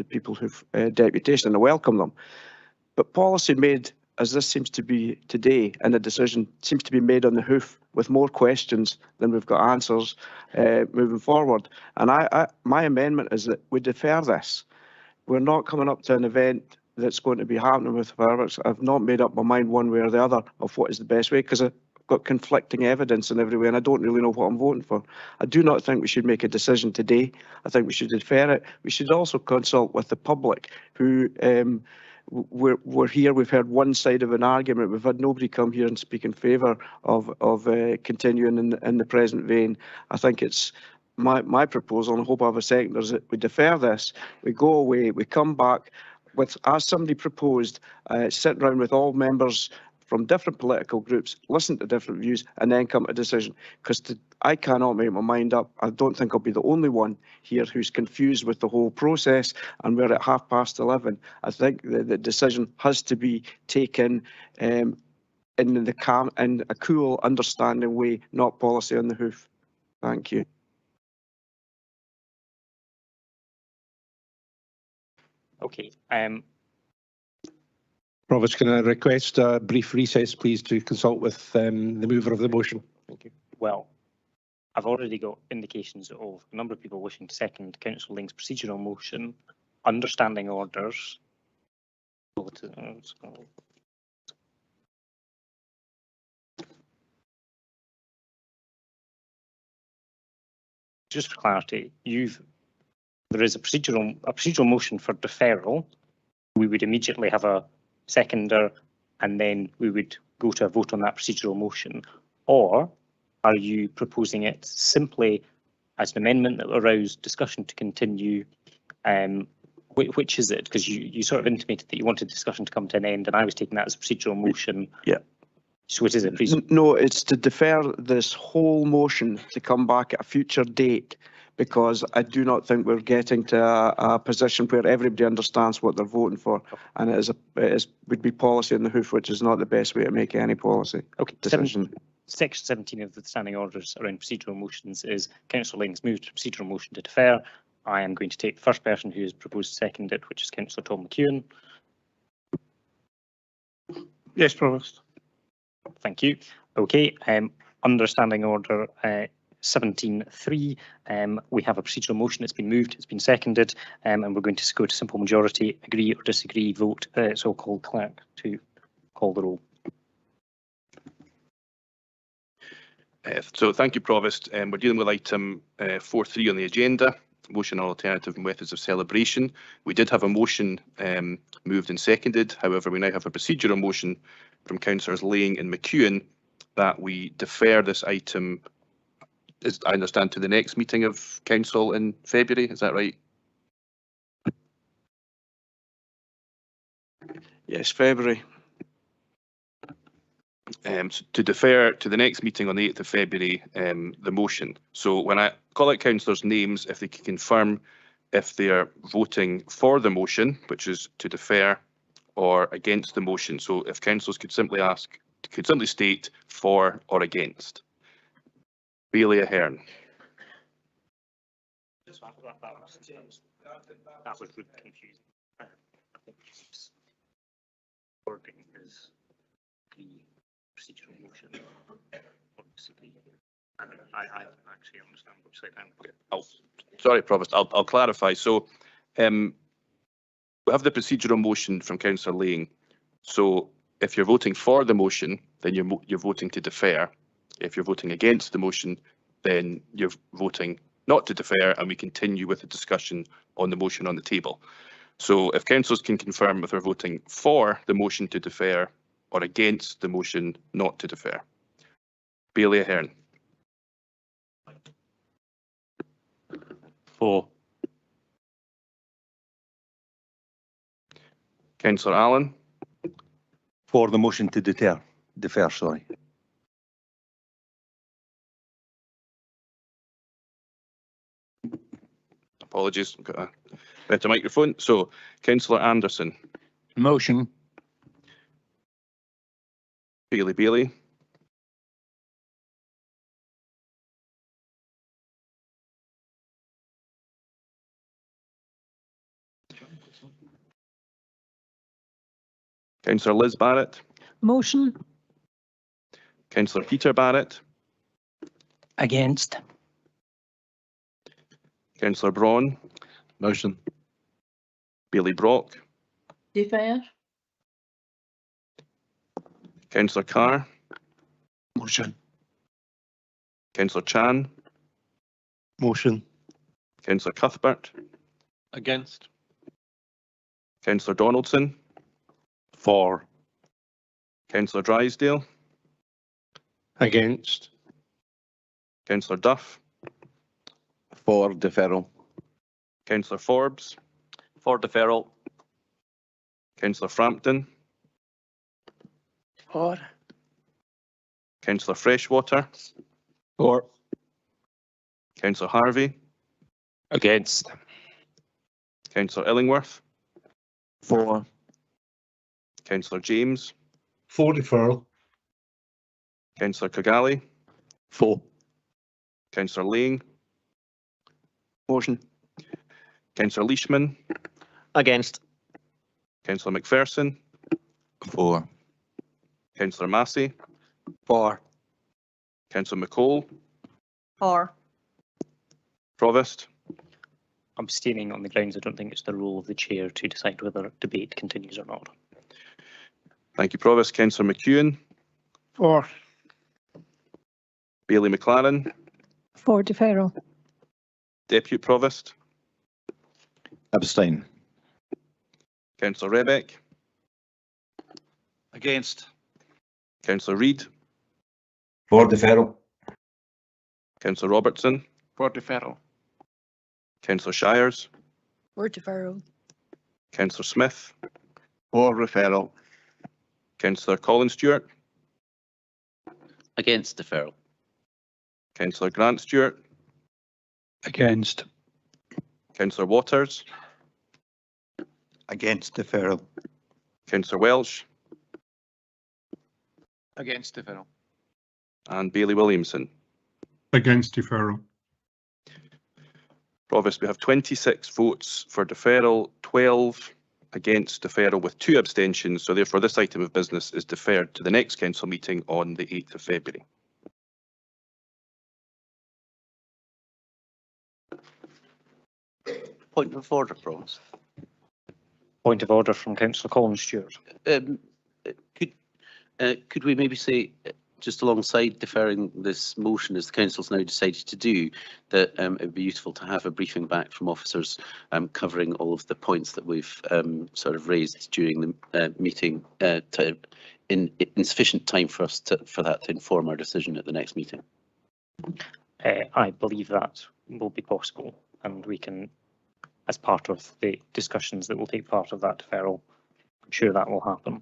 people who've deputation, and I welcome them. But policy made, as this seems to be today, and a decision seems to be made on the hoof with more questions than we've got answers moving forward. And my amendment is that we defer this. We're not coming up to an event that's going to be happening with fireworks. I've not made up my mind one way or the other of what is the best way, because I've got conflicting evidence in every way and I don't really know what I'm voting for. I do not think we should make a decision today. I think we should defer it. We should also consult with the public who we're here. We've heard one side of an argument. We've had nobody come here and speak in favour of continuing in the present vein. I think it's my proposal, and I hope I have a second, is that we defer this, we go away, we come back, with, as somebody proposed, sit around with all members from different political groups, listen to different views, and then come to a decision. Because I cannot make my mind up. I don't think I'll be the only one here who's confused with the whole process, and we're at 11:30. I think the decision has to be taken in a cool, understanding way, not policy on the hoof. Thank you. Okay. Provost, can I request a brief recess, please, to consult with the mover of the motion? Thank you. Well, I've already got indications of a number of people wishing to second Councillor Ling's procedural motion, understanding orders. Just for clarity, there is a procedural motion for deferral. We would immediately have a seconder, and then we would go to a vote on that procedural motion. Or are you proposing it simply as an amendment that will arouse discussion to continue? Which is it? Because you sort of intimated that you wanted discussion to come to an end, and I was taking that as a procedural motion. Yeah. So what is it, please? No, it's to defer this whole motion to come back at a future date, because I do not think we're getting to a position where everybody understands what they're voting for, and it would be policy on the hoof, which is not the best way to make any policy decision. Section 17 of the standing orders around procedural motions is Councillor Ling's moved procedural motion to defer. I am going to take the first person who has proposed to second it, which is Councillor Tom McEwen. Yes, Provost. Thank you. Okay. Understanding order 17.3. We have a procedural motion. It's been moved. It's been seconded, and we're going to go to simple majority. Agree or disagree vote. So I'll call clerk to call the roll. So thank you, Provost. We're dealing with item 4.3 on the agenda, motion on alternative methods of celebration. We did have a motion moved and seconded. However, we now have a procedural motion from Councillors Lang and McEwen that we defer this item, as I understand, to the next meeting of Council in February. Is that right? Yes, February. So to defer to the next meeting on the 8th of February, the motion. So when I call out councillors' names, if they can confirm if they are voting for the motion, which is to defer, or against the motion. So if councillors could simply state for or against. Bailey Ahern. That was really confusing. Wording is the procedural motion. I actually understand what you're saying. Sorry, Provost, I'll clarify. So we have the procedural motion from Councillor Lang. So if you're voting for the motion, then you're voting to defer. If you're voting against the motion, then you're voting not to defer, and we continue with the discussion on the motion on the table. So if councillors can confirm if they're voting for the motion to defer or against the motion not to defer. Bailey Ahern. For. Councillor Allen. For the motion to defer, sorry. Apologies, I've got a better microphone. So Councillor Anderson. Motion. Bailey. Councillor Liz Barrett. Motion. Councillor Peter Barrett. Against. Councillor Braun. Motion. Bailey Brock. Defer. Councillor Carr. Motion. Councillor Chan. Motion. Councillor Cuthbert. Against. Councillor Donaldson. For. Councillor Drysdale. Against. Councillor Duff. For deferral. Councillor Forbes. For deferral. Councillor Frampton. For. Councillor Freshwater. For. Councillor Harvey. Against. Councillor Illingworth. For. Councillor James. For deferral. Councillor Kigali. For. Councillor Laying. Motion. Councillor Leishman. Against. Councillor McPherson. For. Councillor Massey. For. Councillor McCall. For. Provost. Abstaining on the grounds I don't think it's the role of the chair to decide whether debate continues or not. Thank you, Provost. Councillor McEwen. For. Bailey McLaren. For deferral. Deputy Provost. Abstain. Councillor Rebeck. Against. Councillor Reid. For deferral. Councillor Robertson. For deferral. Councillor Shires. For deferral. Councillor Smith. For referral. Councillor Colin Stewart. Against deferral. Councillor Grant Stewart. Against. Councillor Waters. Against deferral. Councillor Welsh. Against deferral. And Bailey Williamson. Against deferral. Provost, we have 26 votes for deferral, 12 against deferral with 2 abstentions. So therefore this item of business is deferred to the next council meeting on the 8th of February. Point of order, Provost. Point of order from Councillor Colin Stewart. Could we maybe say, just alongside deferring this motion, as the council's now decided to do, that it would be useful to have a briefing back from officers covering all of the points that we've sort of raised during the meeting in sufficient time for us for that to inform our decision at the next meeting? I believe that will be possible, and we can, as part of the discussions that will take part of that deferral, I'm sure that will happen.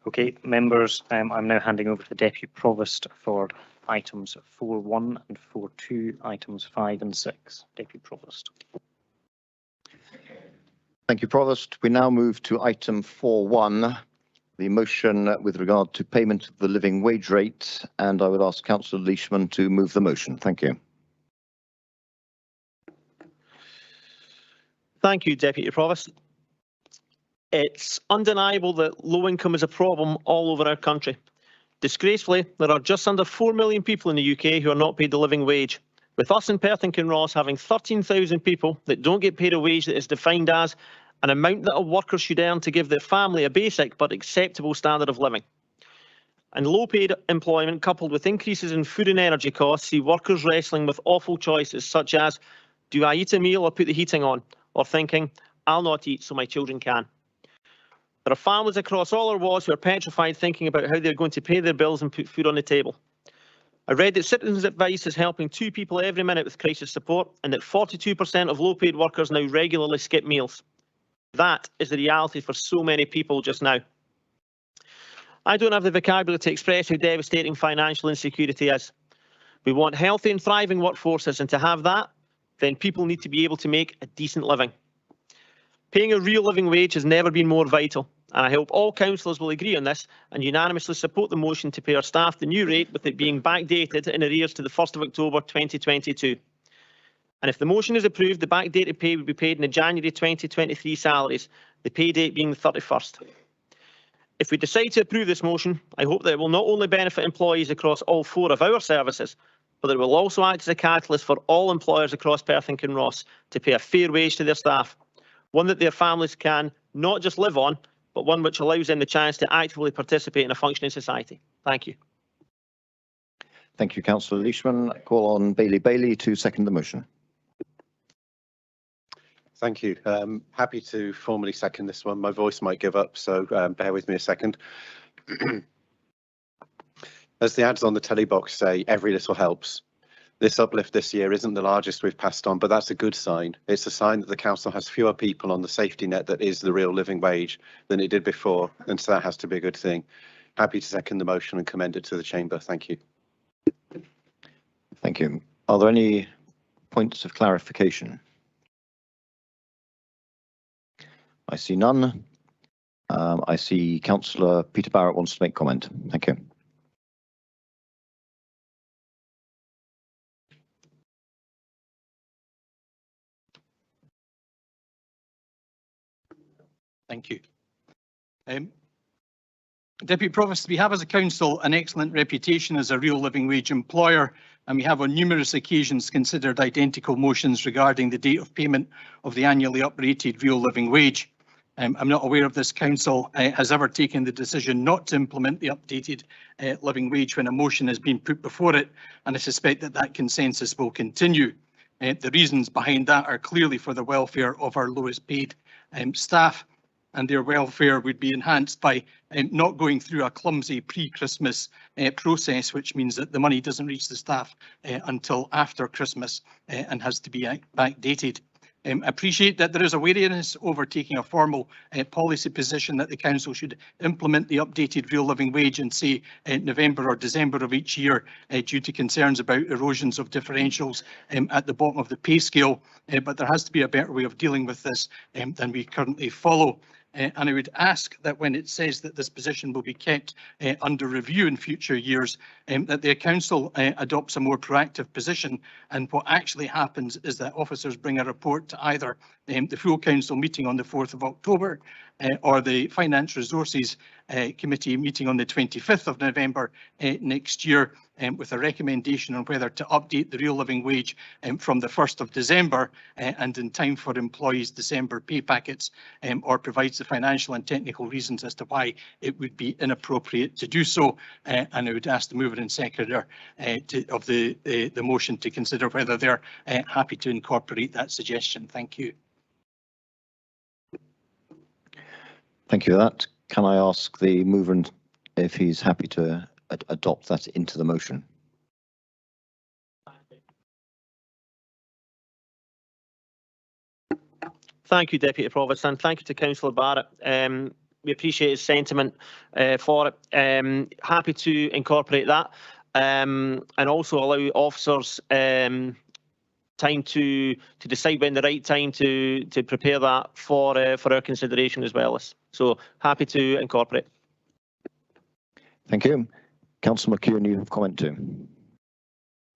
Okay, members, I'm now handing over to the Deputy Provost for items 4.1 and 4.2, items 5 and 6. Deputy Provost. Thank you, Provost. We now move to item 4.1, the motion with regard to payment of the living wage rate, and I would ask Councillor Leishman to move the motion. Thank you. Thank you, Deputy Provost. It's undeniable that low income is a problem all over our country. Disgracefully, there are just under 4 million people in the UK who are not paid the living wage, with us in Perth and Kinross having 13,000 people that don't get paid a wage that is defined as an amount that a worker should earn to give their family a basic but acceptable standard of living. And low paid employment coupled with increases in food and energy costs see workers wrestling with awful choices such as, do I eat a meal or put the heating on? Or thinking, I'll not eat so my children can. There are families across all our wards who are petrified thinking about how they're going to pay their bills and put food on the table. I read that Citizens Advice is helping 2 people every minute with crisis support and that 42% of low-paid workers now regularly skip meals. That is the reality for so many people just now. I don't have the vocabulary to express how devastating financial insecurity is. We want healthy and thriving workforces, and to have that, then people need to be able to make a decent living. Paying a real living wage has never been more vital, and I hope all councillors will agree on this and unanimously support the motion to pay our staff the new rate, with it being backdated in arrears to the 1st of October 2022. And if the motion is approved, the backdated pay will be paid in the January 2023 salaries, the pay date being the 31st. If we decide to approve this motion, I hope that it will not only benefit employees across all 4 of our services, but that it will also act as a catalyst for all employers across Perth and Kinross to pay a fair wage to their staff, one that their families can not just live on, but one which allows them the chance to actively participate in a functioning society. Thank you. Thank you, Councillor Leishman. Call on Bailey to second the motion. Thank you. Happy to formally second this one. My voice might give up, so bear with me a second. As the ads on the telly box say, every little helps. This uplift this year isn't the largest we've passed on, but that's a good sign. It's a sign that the council has fewer people on the safety net that is the real living wage than it did before, and so that has to be a good thing. Happy to second the motion and commend it to the chamber. Thank you. Thank you. Are there any points of clarification? I see none. I see Councillor Peter Barrett wants to make comment. Thank you. Thank you. Deputy Provost, we have as a council an excellent reputation as a real living wage employer, and we have on numerous occasions considered identical motions regarding the date of payment of the annually uprated real living wage. I'm not aware of this council has ever taken the decision not to implement the updated living wage when a motion has been put before it, and I suspect that that consensus will continue. The reasons behind that are clearly for the welfare of our lowest paid staff, and their welfare would be enhanced by not going through a clumsy pre-Christmas process, which means that the money doesn't reach the staff until after Christmas and has to be backdated. I appreciate that there is a wariness over taking a formal policy position that the council should implement the updated real living wage in, say, November or December of each year due to concerns about erosions of differentials at the bottom of the pay scale, but there has to be a better way of dealing with this than we currently follow. And I would ask that when it says that this position will be kept under review in future years, that the council adopts a more proactive position. And what actually happens is that officers bring a report to either the full council meeting on the 4th of October or the Finance Resources Committee meeting on the 25th of November next year, with a recommendation on whether to update the real living wage from the 1st of December and in time for employees' December pay packets, or provides the financial and technical reasons as to why it would be inappropriate to do so. And I would ask the mover and seconder of the motion to consider whether they're happy to incorporate that suggestion. Thank you. Thank you for that. Can I ask the mover if he's happy to adopt that into the motion? Thank you, Deputy Provost, and thank you to Councillor Barrett. We appreciate his sentiment for it. Happy to incorporate that and also allow officers time to decide when the right time to prepare that for our consideration as well. So happy to incorporate. Thank you. Councillor McKeown, you have comment too.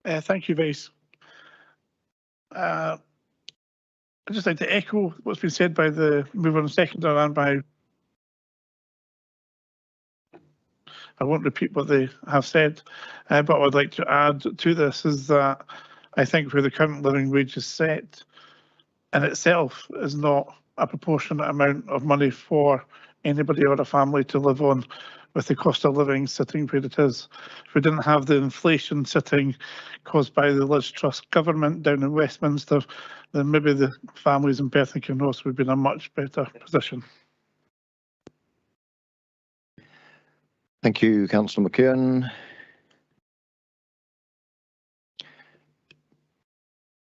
Thank you, Vice. I'd just like to echo what's been said by the mover and seconder and by, I won't repeat what they have said, but what I'd like to add to this is that I think where the current living wage is set in itself is not a proportionate amount of money for anybody or a family to live on, with the cost of living sitting where it is. If we didn't have the inflation sitting caused by the Liz Truss government down in Westminster, then maybe the families in Perth and Kinross would be in a much better position. Thank you, Councillor McKeown.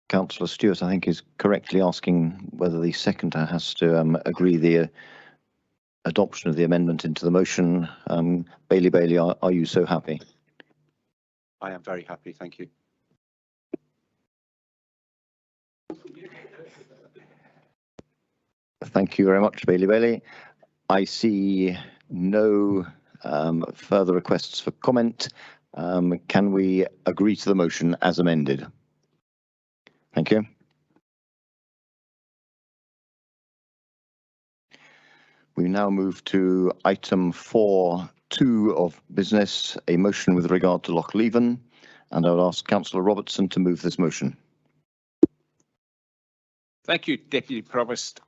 Councillor Stewart, I think, is correctly asking whether the seconder has to agree the adoption of the amendment into the motion. Bailey, are you so happy? I am very happy, thank you. Thank you very much, Bailey. I see no further requests for comment. Can we agree to the motion as amended? Thank you. We now move to item 4.2 of business, a motion with regard to Lochleven, and I would ask Councillor Robertson to move this motion. Thank you, Deputy Provost.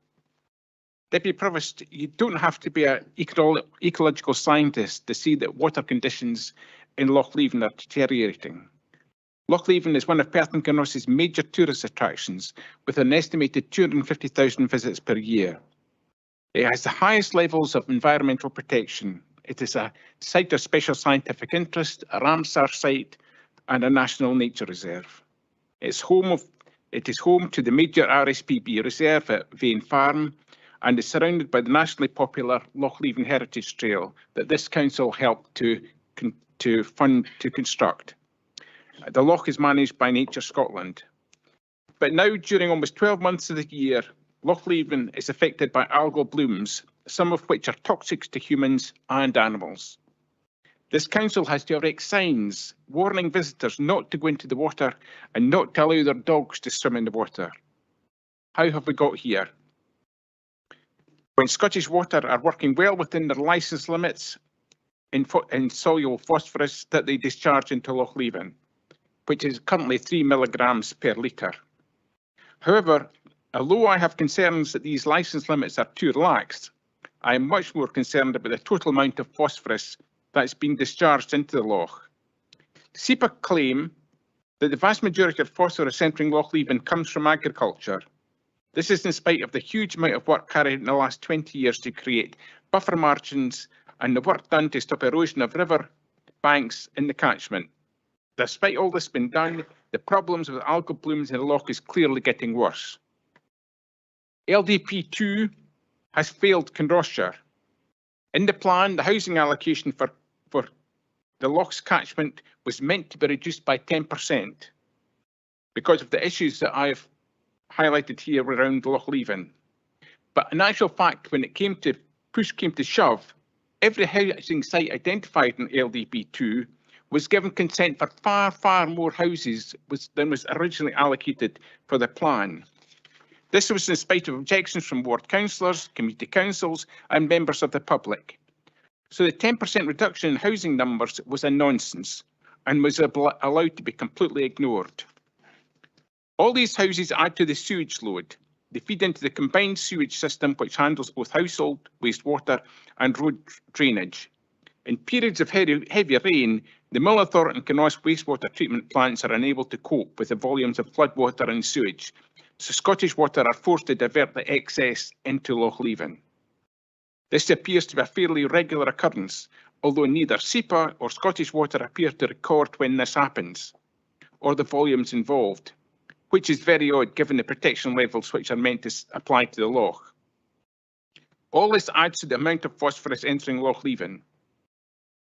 Deputy Provost, you don't have to be an ecological scientist to see that water conditions in Lochleven are deteriorating. Lochleven is one of Perth and Kinross's major tourist attractions, with an estimated 250,000 visits per year. It has the highest levels of environmental protection. It is a site of special scientific interest, a Ramsar site, and a national nature reserve. It is home to the major RSPB reserve at Vane Farm and is surrounded by the nationally popular Lochleven Heritage Trail that this council helped to fund to construct. The loch is managed by Nature Scotland. But now, during almost 12 months of the year, Lochleven is affected by algal blooms, some of which are toxic to humans and animals. This council has to erect signs warning visitors not to go into the water and not to allow their dogs to swim in the water. How have we got here? When Scottish Water are working well within their licence limits in soluble phosphorus that they discharge into Lochleven, which is currently 3 milligrams per litre. However, although I have concerns that these licence limits are too relaxed, I am much more concerned about the total amount of phosphorus that's been discharged into the loch. SEPA claim that the vast majority of phosphorus entering Lochleven comes from agriculture. This is in spite of the huge amount of work carried in the last 20 years to create buffer margins and the work done to stop erosion of river banks in the catchment. Despite all this being done, the problems with algal blooms in the loch is clearly getting worse. LDP2 has failed Kinrossshire. In the plan, the housing allocation for the loch's catchment was meant to be reduced by 10% because of the issues that I've highlighted here around Lochleven. But in actual fact, when it push came to shove, every housing site identified in LDP2 was given consent for far, far more houses than was originally allocated for the plan. This was in spite of objections from ward councillors, community councils and members of the public. So the 10% reduction in housing numbers was a nonsense and was allowed to be completely ignored. All these houses add to the sewage load. They feed into the combined sewage system which handles both household wastewater and road drainage. In periods of heavy rain, the Mill Authority and Kinross wastewater treatment plants are unable to cope with the volumes of floodwater and sewage, so Scottish Water are forced to divert the excess into Lochleven. This appears to be a fairly regular occurrence, although neither SEPA or Scottish Water appear to record when this happens, or the volumes involved, which is very odd given the protection levels which are meant to apply to the loch. All this adds to the amount of phosphorus entering Lochleven.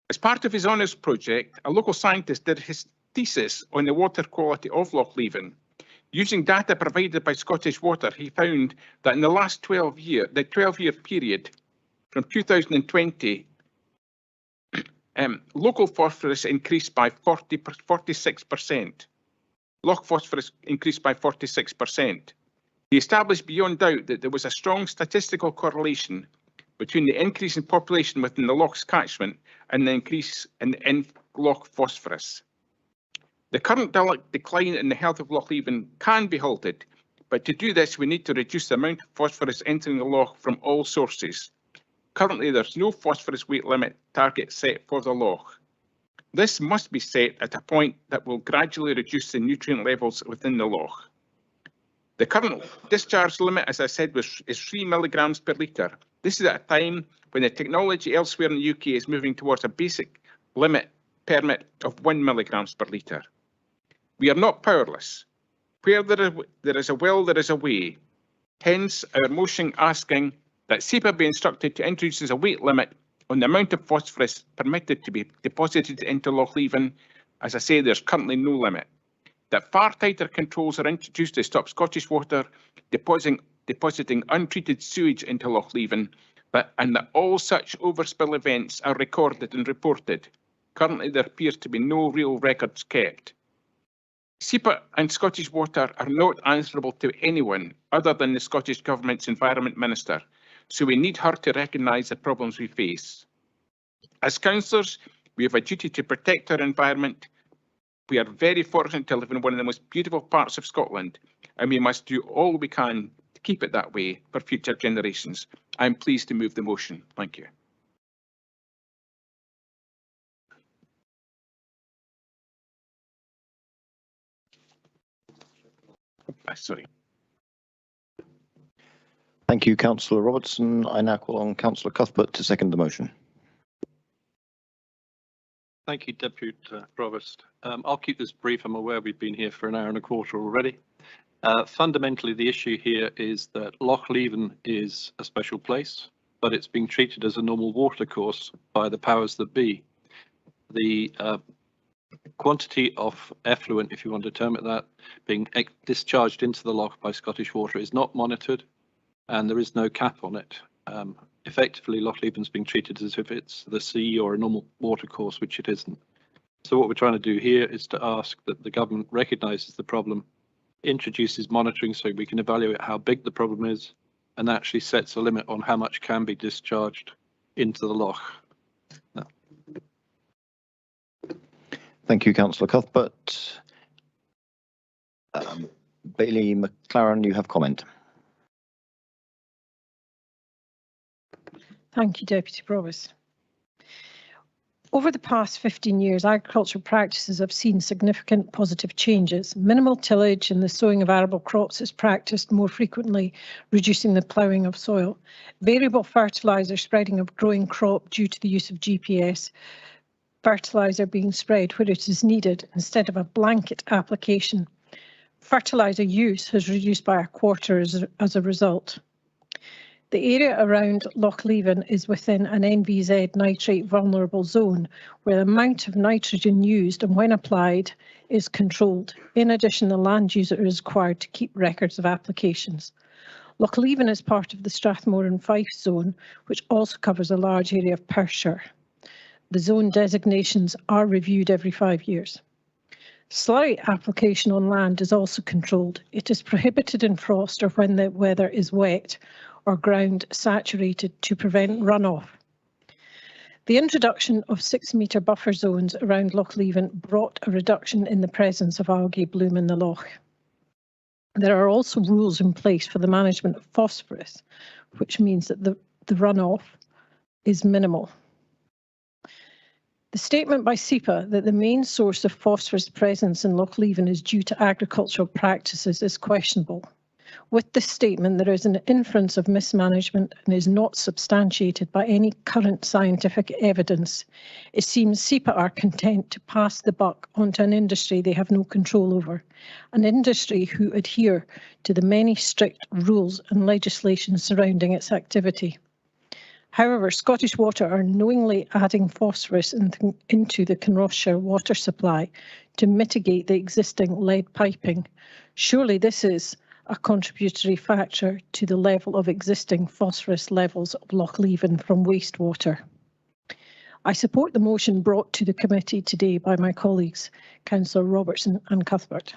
As part of his honours project, a local scientist did his thesis on the water quality of Lochleven. Using data provided by Scottish Water, he found that in the last 12-year period, from 2020, local phosphorus increased by 46%. Loch phosphorus increased by 46%. He established beyond doubt that there was a strong statistical correlation between the increase in population within the loch's catchment and the increase in loch phosphorus. The current decline in the health of Lochleven can be halted, but to do this we need to reduce the amount of phosphorus entering the loch from all sources. Currently there's no phosphorus weight limit target set for the loch. This must be set at a point that will gradually reduce the nutrient levels within the loch. The current discharge limit, as I said, is 3 milligrams per litre. This is at a time when the technology elsewhere in the UK is moving towards a basic permit of 1 milligrams per litre. We are not powerless. Where there is a will, there is a way. Hence, our motion asking that SEPA be instructed to introduce a weight limit on the amount of phosphorus permitted to be deposited into Lochleven. As I say, there's currently no limit. That far tighter controls are introduced to stop Scottish Water depositing untreated sewage into Lochleven, and that all such overspill events are recorded and reported. Currently, there appears to be no real records kept. SEPA and Scottish Water are not answerable to anyone other than the Scottish Government's Environment Minister, so we need her to recognise the problems we face. As councillors, we have a duty to protect our environment. We are very fortunate to live in one of the most beautiful parts of Scotland, and we must do all we can to keep it that way for future generations. I am pleased to move the motion. Thank you. Sorry. Thank you, Councillor Robertson. I now call on Councillor Cuthbert to second the motion. Thank you, Deputy Provost. I'll keep this brief. I'm aware we've been here for an hour and a quarter already. Fundamentally, the issue here is that Loch Leven is a special place, but it's being treated as a normal watercourse by the powers that be. The quantity of effluent, if you want to term it that, being discharged into the loch by Scottish Water is not monitored, and there is no cap on it. Effectively, Loch Leven's being treated as if it's the sea or a normal watercourse, which it isn't. So what we're trying to do here is to ask that the government recognises the problem, introduces monitoring so we can evaluate how big the problem is, and actually sets a limit on how much can be discharged into the loch. No. Thank you, Councillor Cuthbert. Bailey McLaren, you have comment. Thank you, Deputy Provost. Over the past 15 years, agricultural practices have seen significant positive changes. Minimal tillage and the sowing of arable crops is practiced more frequently, reducing the ploughing of soil. Variable fertiliser spreading of growing crop due to the use of GPS. Fertiliser being spread where it is needed instead of a blanket application. Fertiliser use has reduced by a quarter as a result. The area around Loch Leven is within an NVZ nitrate vulnerable zone where the amount of nitrogen used and when applied is controlled. In addition, the land user is required to keep records of applications. Loch Leven is part of the Strathmore and Fife zone, which also covers a large area of Perthshire. The zone designations are reviewed every 5 years. Slurry application on land is also controlled. It is prohibited in frost or when the weather is wet or ground saturated to prevent runoff. The introduction of 6-metre buffer zones around Loch Leven brought a reduction in the presence of algae bloom in the loch. There are also rules in place for the management of phosphorus, which means that the runoff is minimal. The statement by SEPA that the main source of phosphorus presence in Loch Leven is due to agricultural practices is questionable. With this statement, there is an inference of mismanagement and is not substantiated by any current scientific evidence. It seems SEPA are content to pass the buck onto an industry they have no control over, an industry who adhere to the many strict rules and legislation surrounding its activity. However, Scottish Water are knowingly adding phosphorus into the Kinross water supply to mitigate the existing lead piping. Surely this is a contributory factor to the level of existing phosphorus levels of Loch Leven from wastewater. I support the motion brought to the committee today by my colleagues, Councillor Robertson and Cuthbert.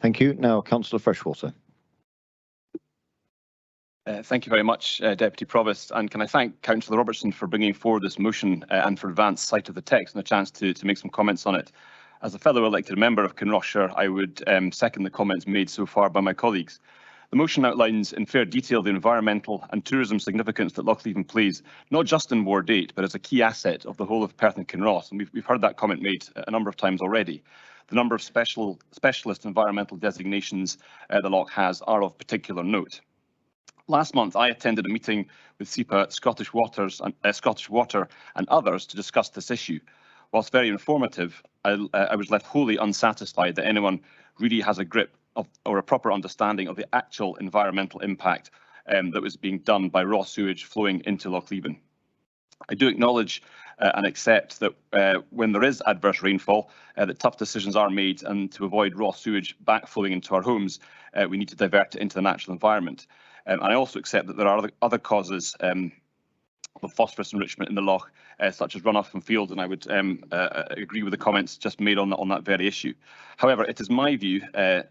Thank you. Now, Councillor Freshwater. Thank you very much, Deputy Provost, and can I thank Councillor Robertson for bringing forward this motion and for advance sight of the text and a chance to make some comments on it. As a fellow elected member of Kinross, I would second the comments made so far by my colleagues. The motion outlines in fair detail the environmental and tourism significance that Loch Leven plays, not just in Ward 8, but as a key asset of the whole of Perth and Kinross, and we've heard that comment made a number of times already. The number of specialist environmental designations the loch has are of particular note. Last month, I attended a meeting with SEPA, Scottish Water and others to discuss this issue. Whilst very informative, I was left wholly unsatisfied that anyone really has a grip of, or a proper understanding of the actual environmental impact that was being done by raw sewage flowing into Loch Leven. I do acknowledge and accept that when there is adverse rainfall, that tough decisions are made, and to avoid raw sewage backflowing into our homes, we need to divert it into the natural environment. I also accept that there are other causes of phosphorus enrichment in the loch, such as runoff from fields, and I would agree with the comments just made on that very issue. However, it is my view, it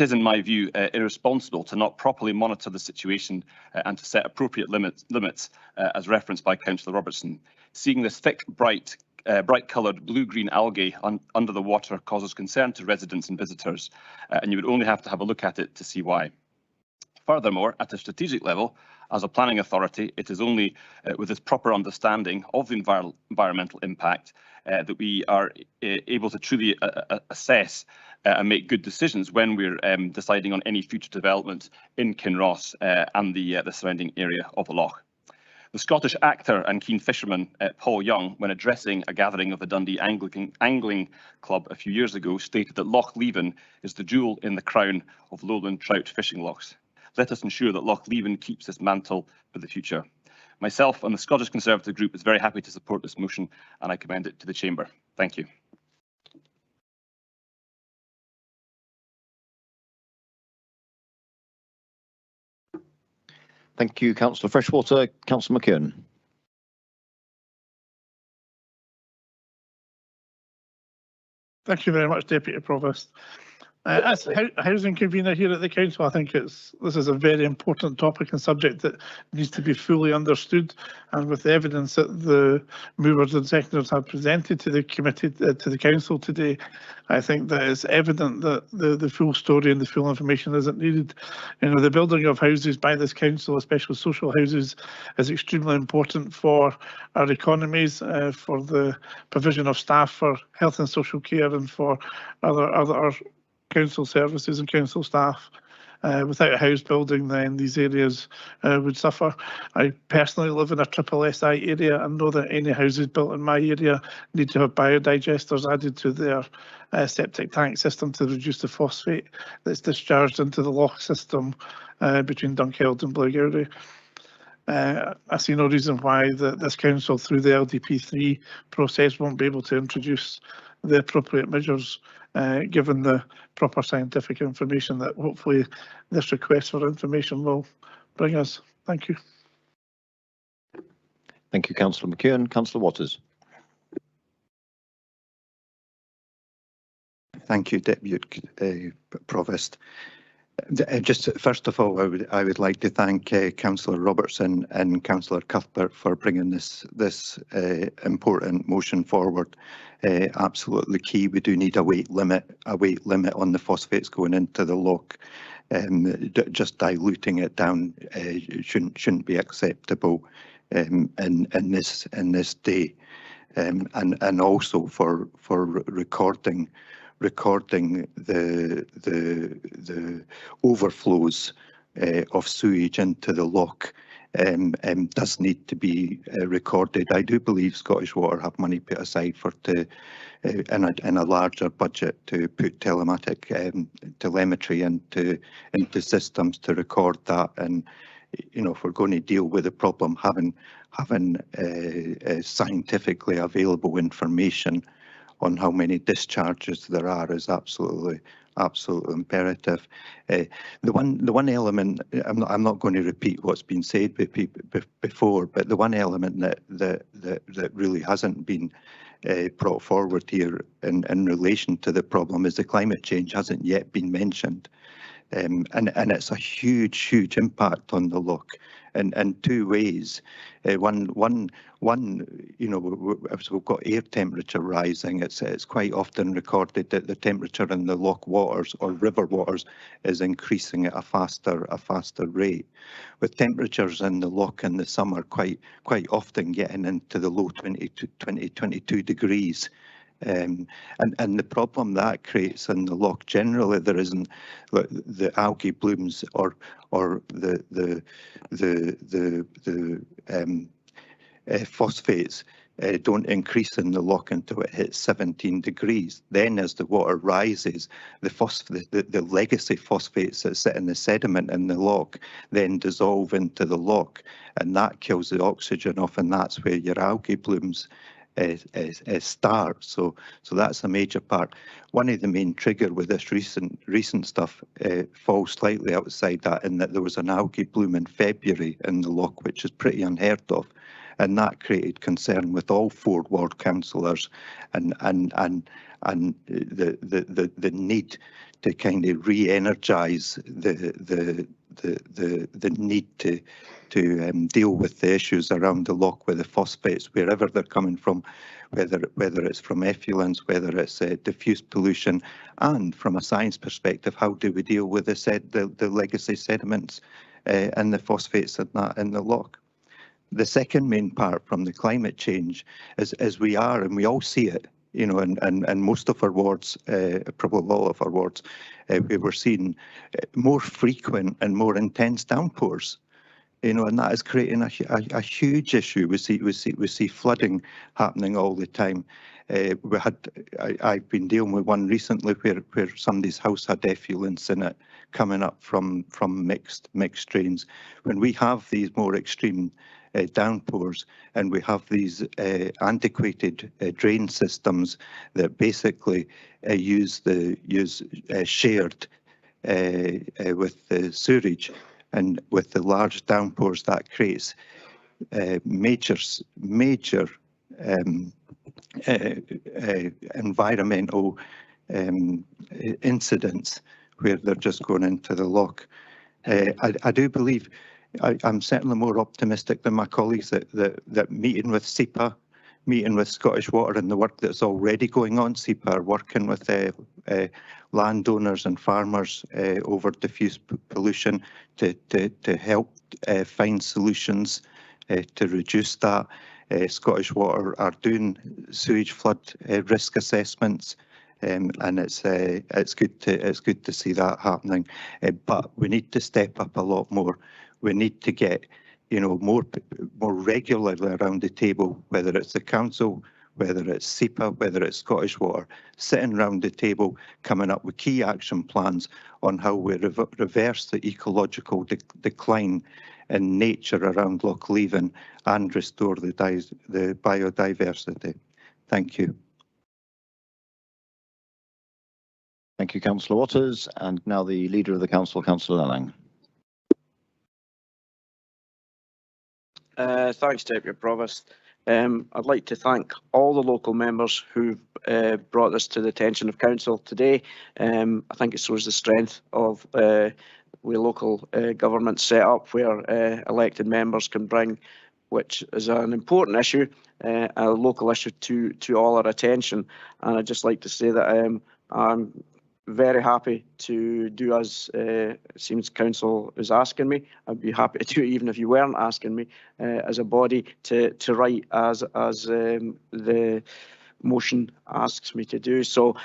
is in my view irresponsible to not properly monitor the situation and to set appropriate limits, as referenced by Councillor Robertson. Seeing this thick, bright coloured blue-green algae under the water causes concern to residents and visitors, and you would only have to have a look at it to see why. Furthermore, at a strategic level, as a planning authority, it is only with this proper understanding of the environmental impact that we are able to truly assess and make good decisions when we're deciding on any future development in Kinross and the surrounding area of the loch. The Scottish actor and keen fisherman Paul Young, when addressing a gathering of the Dundee Angling Club a few years ago, stated that Loch Leven is the jewel in the crown of lowland trout fishing lochs. Let us ensure that Loch Leven keeps this mantle for the future. Myself and the Scottish Conservative Group is very happy to support this motion, and I commend it to the Chamber. Thank you. Thank you, Councillor Freshwater. Councillor McKeown. Thank you very much, Deputy Provost. As housing convener here at the council, I think this is a very important topic and subject that needs to be fully understood. And with the evidence that the movers and seconders have presented to the committee, to the council today, I think that it's evident that the full story and the full information isn't needed. You know, the building of houses by this council, especially social houses, is extremely important for our economies, for the provision of staff for health and social care, and for other council services and council staff. Without a house building, then these areas would suffer. I personally live in a triple SI area and know that any houses built in my area need to have biodigesters added to their septic tank system to reduce the phosphate that's discharged into the loch system between Dunkeld and Blairgowrie. I see no reason why this council, through the LDP3 process, won't be able to introduce the appropriate measures given the proper scientific information that hopefully this request for information will bring us. Thank you. Thank you, Councillor McKeown. Councillor Waters. Thank you, Deputy Provost. Just first of all, I would like to thank Councillor Robertson and Councillor Cuthbert for bringing this important motion forward. Absolutely key. We do need a weight limit on the phosphates going into the loch. Just diluting it down shouldn't be acceptable in this day, and also for recording the overflows of sewage into the loch does need to be recorded. I do believe Scottish Water have money put aside for in a larger budget to put telemetry into systems to record that. And you know, if we're going to deal with the problem, having scientifically available information on how many discharges there are is absolutely imperative. The one element, I'm not going to repeat what's been said before, but the one element that really hasn't been brought forward here in relation to the problem is the climate change hasn't yet been mentioned. And it's a huge impact on the loch in two ways. One, you know, as we've got air temperature rising, it's quite often recorded that the temperature in the loch waters or river waters is increasing at a faster rate. With temperatures in the loch in the summer quite often getting into the low 22 degrees. And the problem that creates in the loch generally, there isn't the algae blooms or the phosphates don't increase in the loch until it hits 17 degrees. Then as the water rises, the legacy phosphates that sit in the sediment in the loch then dissolve into the loch, and that kills the oxygen off, and that's where your algae blooms start. So that's a major part. One of the main trigger with this recent stuff falls slightly outside that, in that there was an algae bloom in February in the loch, which is pretty unheard of, and that created concern with all 4 ward councillors, and the need to kind of re-energise the need to deal with the issues around the loch with the phosphates, wherever they're coming from, whether it's from effluents, whether it's diffuse pollution, and from a science perspective, how do we deal with the legacy sediments and the phosphates in the loch. The second main part from the climate change is we are, and we all see it, you know, and most of our wards, probably all of our wards, we were seeing more frequent and more intense downpours. and that is creating a huge issue. We see flooding happening all the time. I've been dealing with one recently where somebody's house had effluents in it coming up from mixed drains. When we have these more extreme downpours and we have these antiquated drain systems that basically use shared with the sewerage, and with the large downpours that creates major environmental incidents where they're just going into the loch. I do believe I'm certainly more optimistic than my colleagues that meeting with SEPA, meeting with Scottish Water and the work that's already going on. SEPA are working with landowners and farmers over diffuse pollution to help find solutions to reduce that. Scottish Water are doing sewage flood risk assessments, and it's good to see that happening. But we need to step up a lot more. We need to get more regularly around the table, whether it's the council, whether it's SEPA, whether it's Scottish Water, sitting around the table, coming up with key action plans on how we reverse the ecological decline in nature around Loch Leven and restore the biodiversity. Thank you. Thank you, Councillor Waters. And now the Leader of the Council, Councillor Lelling. Thanks, Deputy Provost. I'd like to thank all the local members who've brought this to the attention of Council today. I think it shows the strength of we local government set up where elected members can bring, which is an important issue, a local issue to all our attention. And I'd just like to say that I'm very happy to do as it seems Council is asking me. I'd be happy to do it even if you weren't asking me as a body to write as the motion asks me to do. So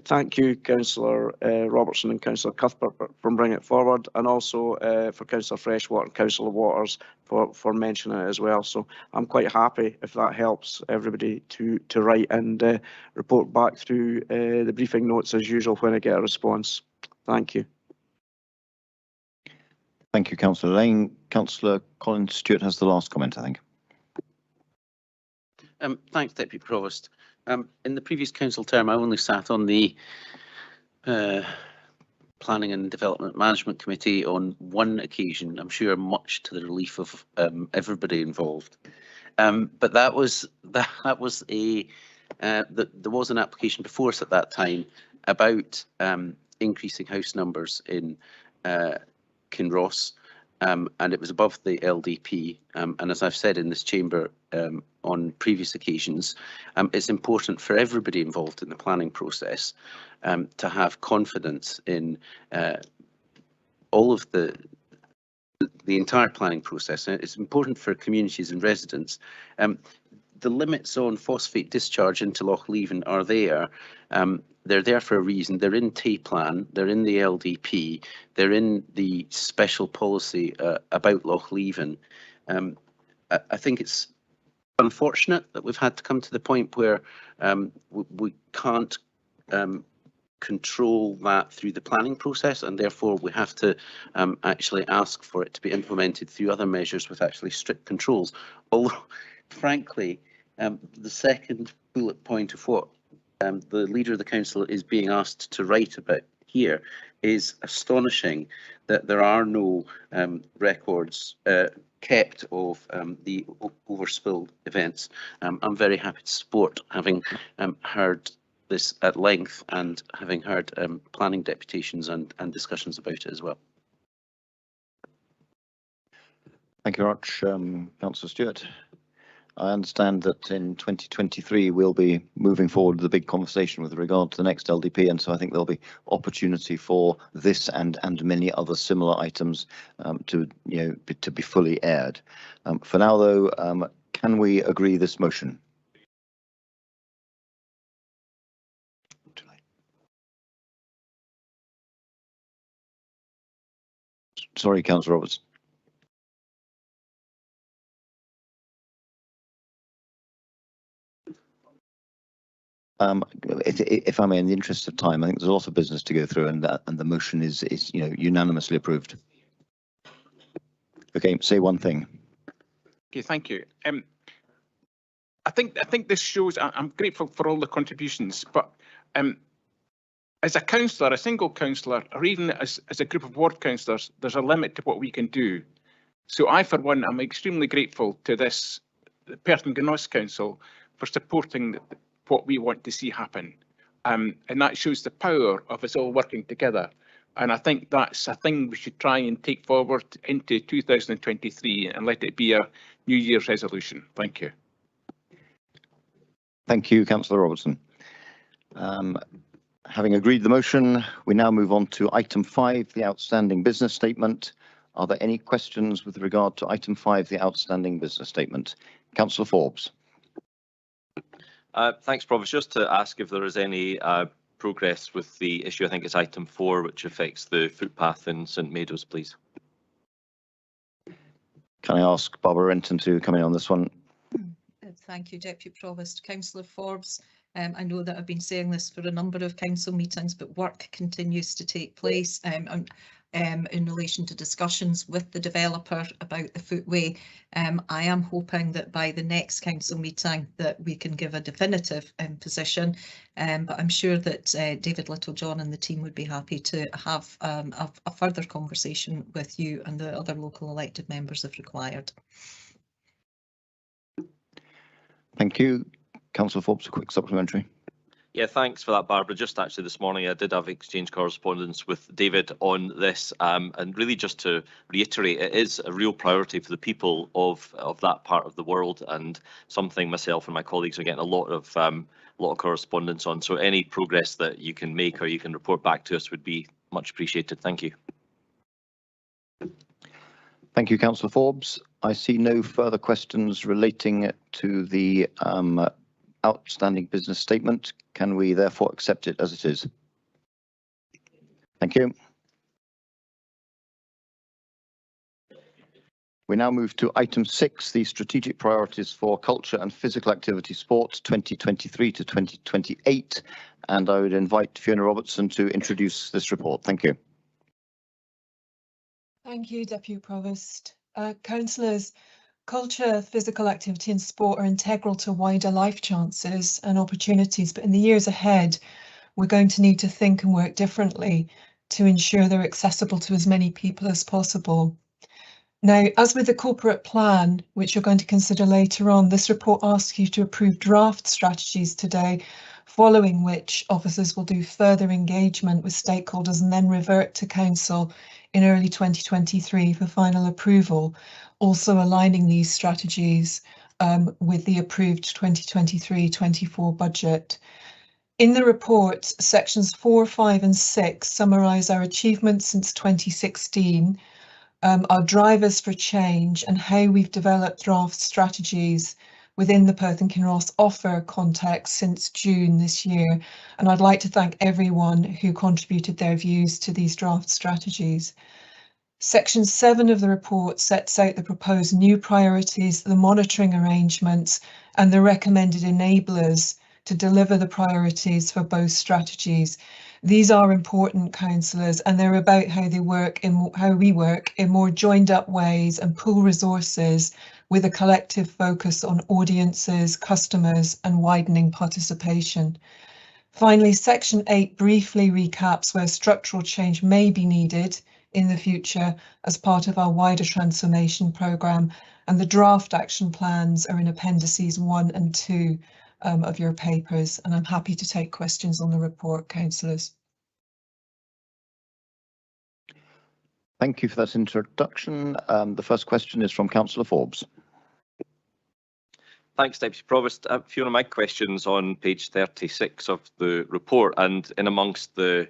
thank you, Councillor Robertson and Councillor Cuthbert for bringing it forward, and also for Councillor Freshwater and Councillor Waters for mentioning it as well. So I'm quite happy if that helps everybody to write and report back through the briefing notes as usual when I get a response. Thank you. Thank you, Councillor Lane. Councillor Colin Stewart has the last comment, I think. Thanks, Deputy Provost. In the previous council term, I only sat on the Planning and Development Management Committee on one occasion, I'm sure much to the relief of everybody involved. But there was an application before us at that time about increasing house numbers in Kinross, and it was above the LDP. And as I've said in this chamber on previous occasions, it's important for everybody involved in the planning process to have confidence in all of the entire planning process. And it's important for communities and residents. The limits on phosphate discharge into Loch Leven are there. They're there for a reason. They're in T-Plan, they're in the LDP, they're in the special policy about Loch Leven. I think it's unfortunate that we've had to come to the point where we can't control that through the planning process, and therefore we have to actually ask for it to be implemented through other measures with actually strict controls. Although, frankly, the second bullet point of what the Leader of the Council is being asked to write about here is astonishing, that there are no records kept of the overspilled events. I'm very happy to support having heard this at length and having heard planning deputations and discussions about it as well. Thank you very much, Councillor Stewart. I understand that in 2023 we'll be moving forward with a big conversation with regard to the next LDP, and so I think there'll be opportunity for this and many other similar items to be fully aired. For now, though, can we agree this motion? Sorry, Councillor Roberts. If I may, in the interest of time, I think there's a lot of business to go through, and the motion is unanimously approved. Okay, say one thing. Okay, thank you. I think this shows. I'm grateful for all the contributions, but as a councillor, a single councillor, or even as a group of ward councillors, there's a limit to what we can do. So I, for one, am extremely grateful to the Perth and Kinross Council for supporting what we want to see happen. And that shows the power of us all working together. And I think that's a thing we should try and take forward into 2023 and let it be a New Year's resolution. Thank you. Thank you, Councillor Robertson. Having agreed the motion, we now move on to item 5, the outstanding business statement. Are there any questions with regard to item 5, the outstanding business statement? Councillor Forbes. Thanks, Provost. Just to ask if there is any progress with the issue, I think it's item 4, which affects the footpath in St Meadows, please. Can I ask Barbara Renton to come in on this one? Thank you, Deputy Provost. Councillor Forbes, I know that I've been saying this for a number of council meetings, but work continues to take place in relation to discussions with the developer about the footway. I am hoping that by the next council meeting that we can give a definitive position, but I'm sure that David Littlejohn and the team would be happy to have a further conversation with you and the other local elected members if required. Thank you. Councillor Forbes, a quick supplementary. Yeah, thanks for that, Barbara. Just actually this morning I did have exchange correspondence with David on this, and really just to reiterate, it is a real priority for the people of that part of the world, and something myself and my colleagues are getting a lot of correspondence on. So any progress that you can make or you can report back to us would be much appreciated. Thank you. Thank you, Councillor Forbes. I see no further questions relating to the outstanding business statement. Can we therefore accept it as it is? Thank you. We now move to item 6, the strategic priorities for culture and physical activity sport 2023 to 2028. And I would invite Fiona Robertson to introduce this report. Thank you. Thank you, Deputy Provost. Councillors, culture, physical activity and sport are integral to wider life chances and opportunities, but in the years ahead, we're going to need to think and work differently to ensure they're accessible to as many people as possible. Now, as with the corporate plan, which you're going to consider later on, this report asks you to approve draft strategies today, following which officers will do further engagement with stakeholders and then revert to Council in early 2023 for final approval, also aligning these strategies with the approved 2023-24 budget. In the report, sections 4, 5 and 6 summarise our achievements since 2016, our drivers for change and how we've developed draft strategies within the Perth and Kinross offer context since June this year. And I'd like to thank everyone who contributed their views to these draft strategies. Section 7 of the report sets out the proposed new priorities, the monitoring arrangements and the recommended enablers to deliver the priorities for both strategies. These are important, councillors, and they're about how we work in more joined up ways and pool resources with a collective focus on audiences, customers and widening participation. Finally, section 8 briefly recaps where structural change may be needed in the future as part of our wider transformation programme, and the draft action plans are in appendices 1 and 2 of your papers, and I'm happy to take questions on the report, councillors. Thank you for that introduction. The first question is from Councillor Forbes. Thanks, Deputy Provost. Fiona, my question's on page 36 of the report, and in amongst the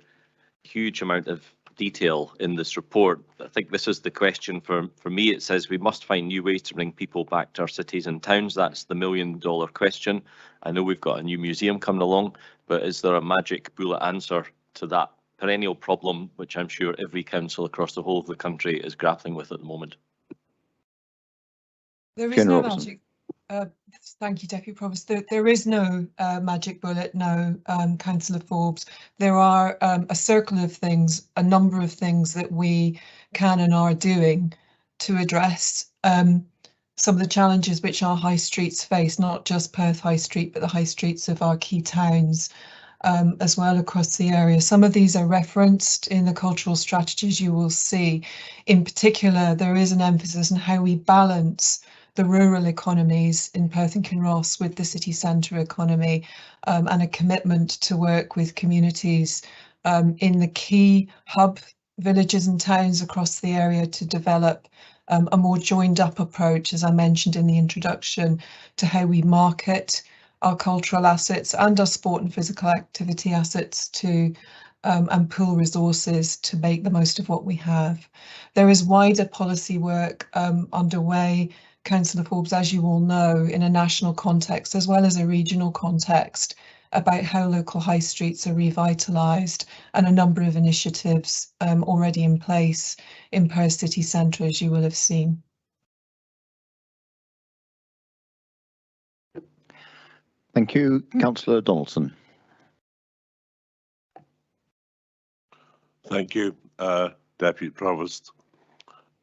huge amount of detail in this report, I think this is the question for me. It says we must find new ways to bring people back to our cities and towns. That's the million-dollar question. I know we've got a new museum coming along, but is there a magic bullet answer to that perennial problem, which I'm sure every council across the whole of the country is grappling with at the moment? There is no magic. Thank you, Deputy Provost. There is no magic bullet, no, Councillor Forbes. There are a circle of things, a number of things that we can and are doing to address some of the challenges which our high streets face, not just Perth High Street, but the high streets of our key towns as well across the area. Some of these are referenced in the cultural strategies you will see. In particular, there is an emphasis on how we balance the rural economies in Perth and Kinross with the city centre economy, and a commitment to work with communities in the key hub villages and towns across the area to develop a more joined up approach, as I mentioned in the introduction, to how we market our cultural assets and our sport and physical activity assets to and pool resources to make the most of what we have. There is wider policy work underway, Councillor Forbes, as you all know, in a national context as well as a regional context, about how local high streets are revitalised, and a number of initiatives already in place in Perth city centre, as you will have seen. Thank you. Councillor Donaldson. Thank you, Deputy Provost.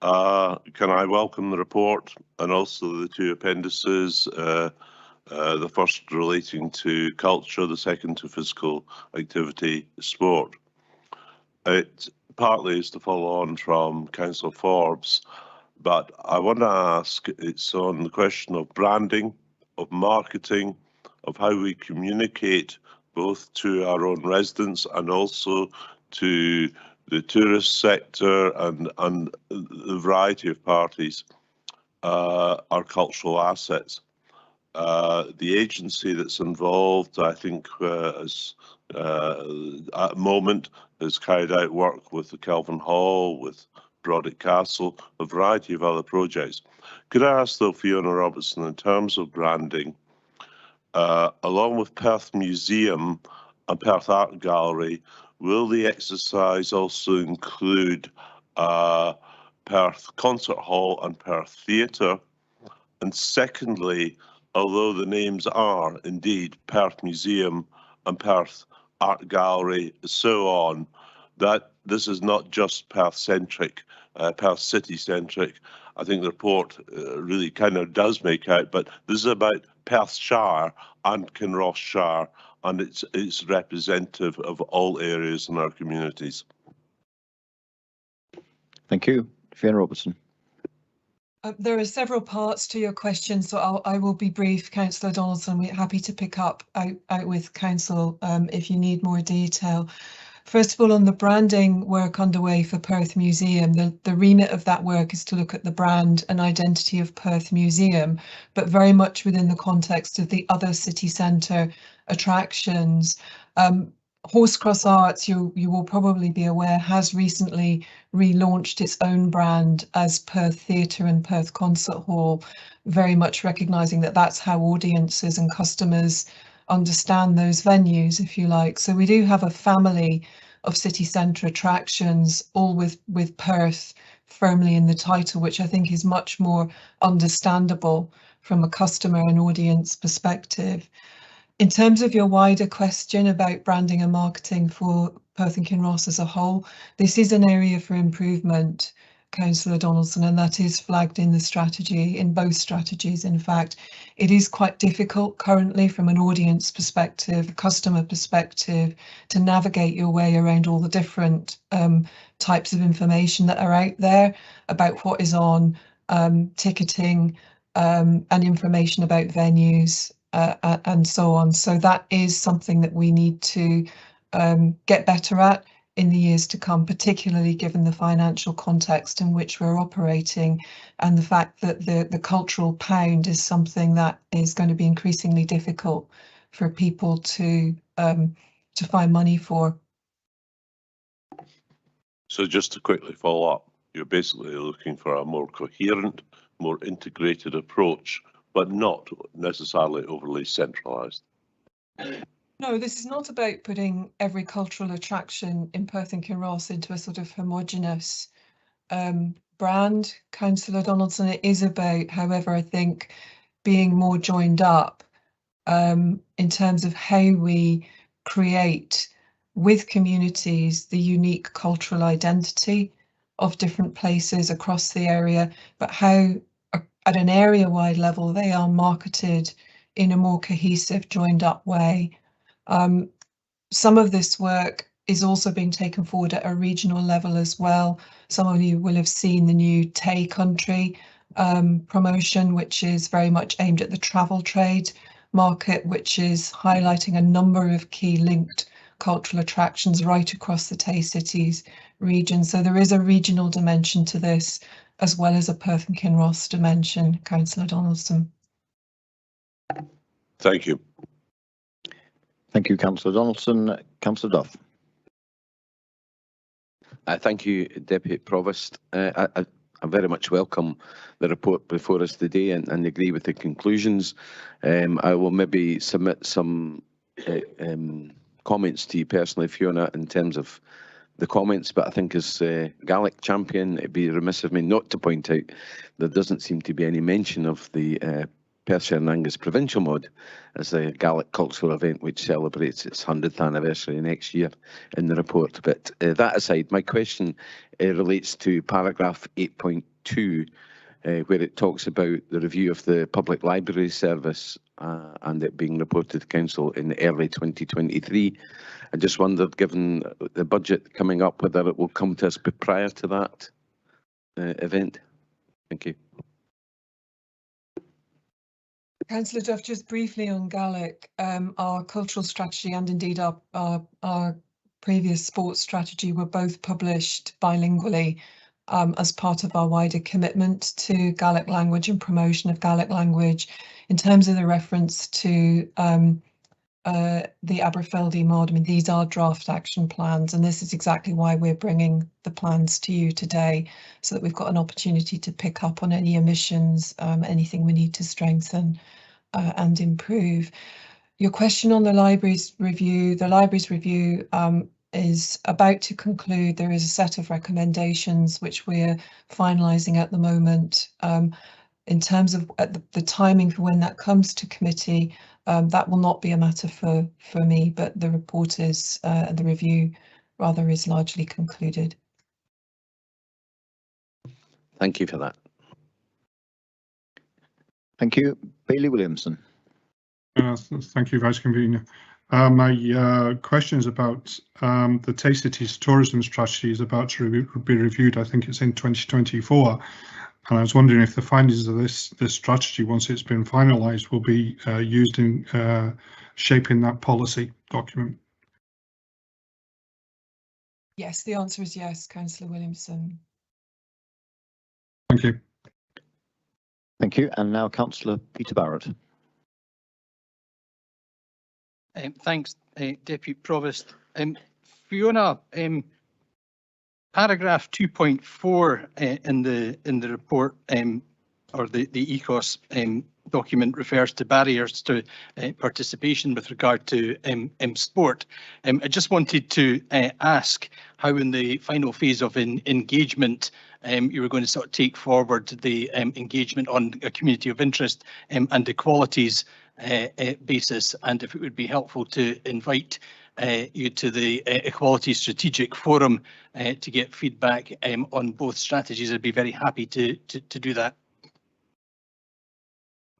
Can I welcome the report and also the two appendices, the first relating to culture, the second to physical activity sport. It partly is to follow on from Councillor Forbes, but I want to ask, it's on the question of branding, of marketing, of how we communicate both to our own residents and also to the tourist sector and the variety of parties, our cultural assets. The agency that's involved, I think, is, at the moment, has carried out work with the Kelvin Hall, with Brodick Castle, a variety of other projects. Could I ask, though, Fiona Robertson, in terms of branding, along with Perth Museum and Perth Art Gallery, will the exercise also include Perth Concert Hall and Perth Theatre? And secondly, although the names are indeed Perth Museum and Perth Art Gallery, so on, that this is not just Perth-centric, Perth city-centric. I think the report really kind of does make out, but this is about Perth Shire and Kinross Shire, and it's representative of all areas in our communities. Thank you. Fiona Robertson. There are several parts to your question, so I will be brief, Councillor Donaldson. We're happy to pick up out with Council if you need more detail. First of all, on the branding work underway for Perth Museum, the remit of that work is to look at the brand and identity of Perth Museum, but very much within the context of the other city centre attractions. Horsecross Arts, you will probably be aware, has recently relaunched its own brand as Perth Theatre and Perth Concert Hall, very much recognising that that's how audiences and customers understand those venues, if you like. So we do have a family of city centre attractions, all with Perth firmly in the title, which I think is much more understandable from a customer and audience perspective. In terms of your wider question about branding and marketing for Perth and Kinross as a whole, this is an area for improvement, Councillor Donaldson, and that is flagged in the strategy, in both strategies. In fact, it is quite difficult currently from an audience perspective, customer perspective, to navigate your way around all the different types of information that are out there about what is on, ticketing, and information about venues, and so on. So that is something that we need to get better at in the years to come, particularly given the financial context in which we're operating and the fact that the cultural pound is something that is going to be increasingly difficult for people to find money for. So just to quickly follow up, you're basically looking for a more coherent, more integrated approach, but not necessarily overly centralised. No, this is not about putting every cultural attraction in Perth and Kinross into a sort of homogenous brand, Councillor Donaldson. It is about, however, I think being more joined up in terms of how we create with communities the unique cultural identity of different places across the area, but how at an area-wide level they are marketed in a more cohesive, joined up way. Some of this work is also being taken forward at a regional level as well. Some of you will have seen the new Tay Country promotion, which is very much aimed at the travel trade market, which is highlighting a number of key linked cultural attractions right across the Tay Cities region. So there is a regional dimension to this, as well as a Perth and Kinross dimension, Councillor Donaldson. Thank you. Thank you, Councillor Donaldson. Councillor Duff. Thank you, Deputy Provost. I very much welcome the report before us today and agree with the conclusions. I will maybe submit some comments to you personally, Fiona, in terms of the comments, but I think as Gaelic champion, it'd be remiss of me not to point out there doesn't seem to be any mention of the Perth and Angus Provincial Mod as a Gaelic cultural event which celebrates its 100th anniversary next year in the report. But that aside, my question relates to paragraph 8.2, where it talks about the review of the public library service and it being reported to Council in early 2023. I just wondered, given the budget coming up, whether it will come to us prior to that event. Thank you. Councillor Duff, just briefly on Gaelic, our cultural strategy and indeed our previous sports strategy were both published bilingually as part of our wider commitment to Gaelic language and promotion of Gaelic language. In terms of the reference to the Aberfeldy mod, I mean, these are draft action plans, and this is exactly why we're bringing the plans to you today, so that we've got an opportunity to pick up on any omissions, anything we need to strengthen and improve. Your question on the libraries review, is about to conclude. There is a set of recommendations which we're finalising at the moment. In terms of the timing for when that comes to committee, that will not be a matter for me, but the report is, the review rather, is largely concluded. Thank you for that. Thank you. Bailey Williamson. Thank you, Vice Convener. My question is about the Tay Cities tourism strategy is about to be reviewed. I think it's in 2024. And I was wondering if the findings of this strategy, once it's been finalised, will be used in shaping that policy document. Yes, the answer is yes, Councillor Williamson. Thank you. Thank you. And now Councillor Peter Barrett. Thanks, Deputy Provost. Fiona, paragraph 2.4 in the report, or the ECOS document, refers to barriers to participation with regard to sport. I just wanted to ask how, in the final phase of engagement, you were going to sort of take forward the engagement on a community of interest and equalities basis, and if it would be helpful to invite you to the Equality Strategic Forum to get feedback on both strategies. I'd be very happy to do that.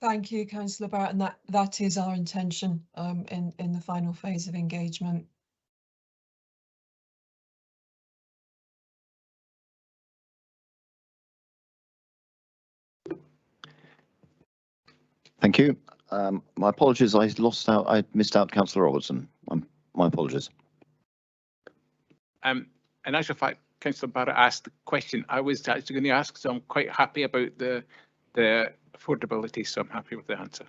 Thank you, Councillor Barrett, and that is our intention in the final phase of engagement. Thank you. My apologies, I missed out Councillor Robertson. My apologies. In actual fact, Councillor Barrett asked the question I was actually going to ask, so I'm quite happy about the affordability, so I'm happy with the answer.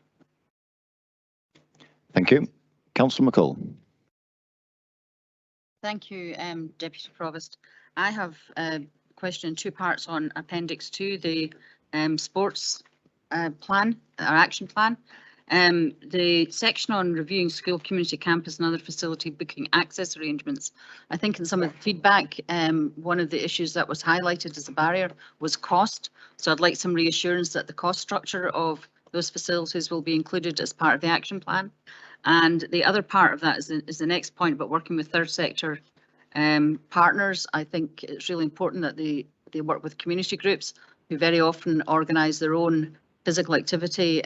Thank you. Councillor McCall. Thank you, Deputy Provost. I have a question in two parts on Appendix 2, the sports plan, our action plan. The section on reviewing school, community, campus and other facility booking access arrangements. I think in some of the feedback, one of the issues that was highlighted as a barrier was cost. So I'd like some reassurance that the cost structure of those facilities will be included as part of the action plan. And the other part of that is the next point, but working with third sector partners. I think it's really important that they work with community groups who very often organise their own physical activity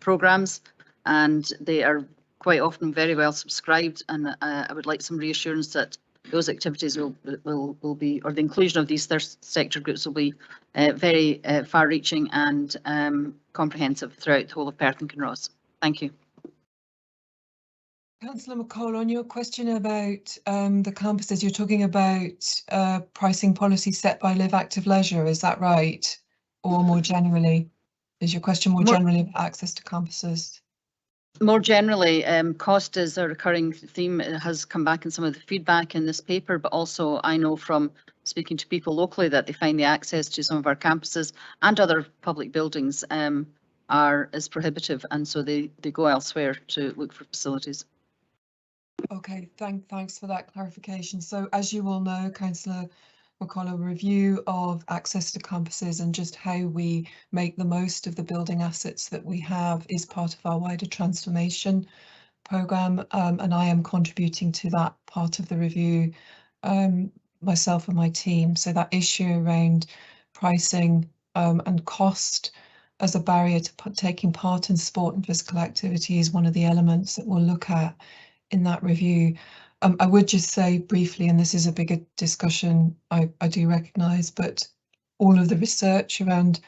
programmes, and they are quite often very well subscribed. And I would like some reassurance that those activities will be, or the inclusion of these third sector groups will be very far-reaching and comprehensive throughout the whole of Perth and Kinross. Thank you. Councillor McCall, on your question about the campuses, you're talking about pricing policy set by Live Active Leisure, is that right? Or more generally? Is your question more generally about access to campuses? More generally, cost is a recurring theme. It has come back in some of the feedback in this paper, but also I know from speaking to people locally that they find the access to some of our campuses and other public buildings is prohibitive, and so they go elsewhere to look for facilities. Okay, thanks for that clarification. So as you all know, Councillor McCall, a review of access to campuses and just how we make the most of the building assets that we have is part of our wider transformation programme, and I am contributing to that part of the review, myself and my team. So that issue around pricing and cost as a barrier to taking part in sport and physical activity is one of the elements that we'll look at in that review. I would just say briefly, and this is a bigger discussion, I do recognise, but all of the research around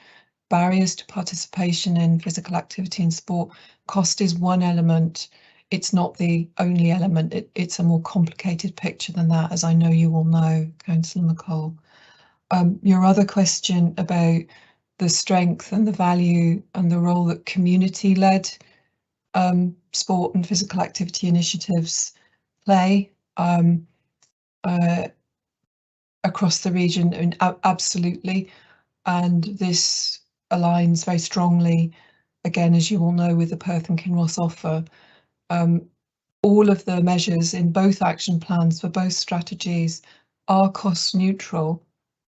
barriers to participation in physical activity and sport, cost is one element. It's not the only element. It's a more complicated picture than that, as I know you all know, Councillor McCall. Your other question about the strength and the value and the role that community-led sport and physical activity initiatives play across the region, and absolutely, and this aligns very strongly, again, as you all know, with the Perth and Kinross offer. All of the measures in both action plans for both strategies are cost neutral,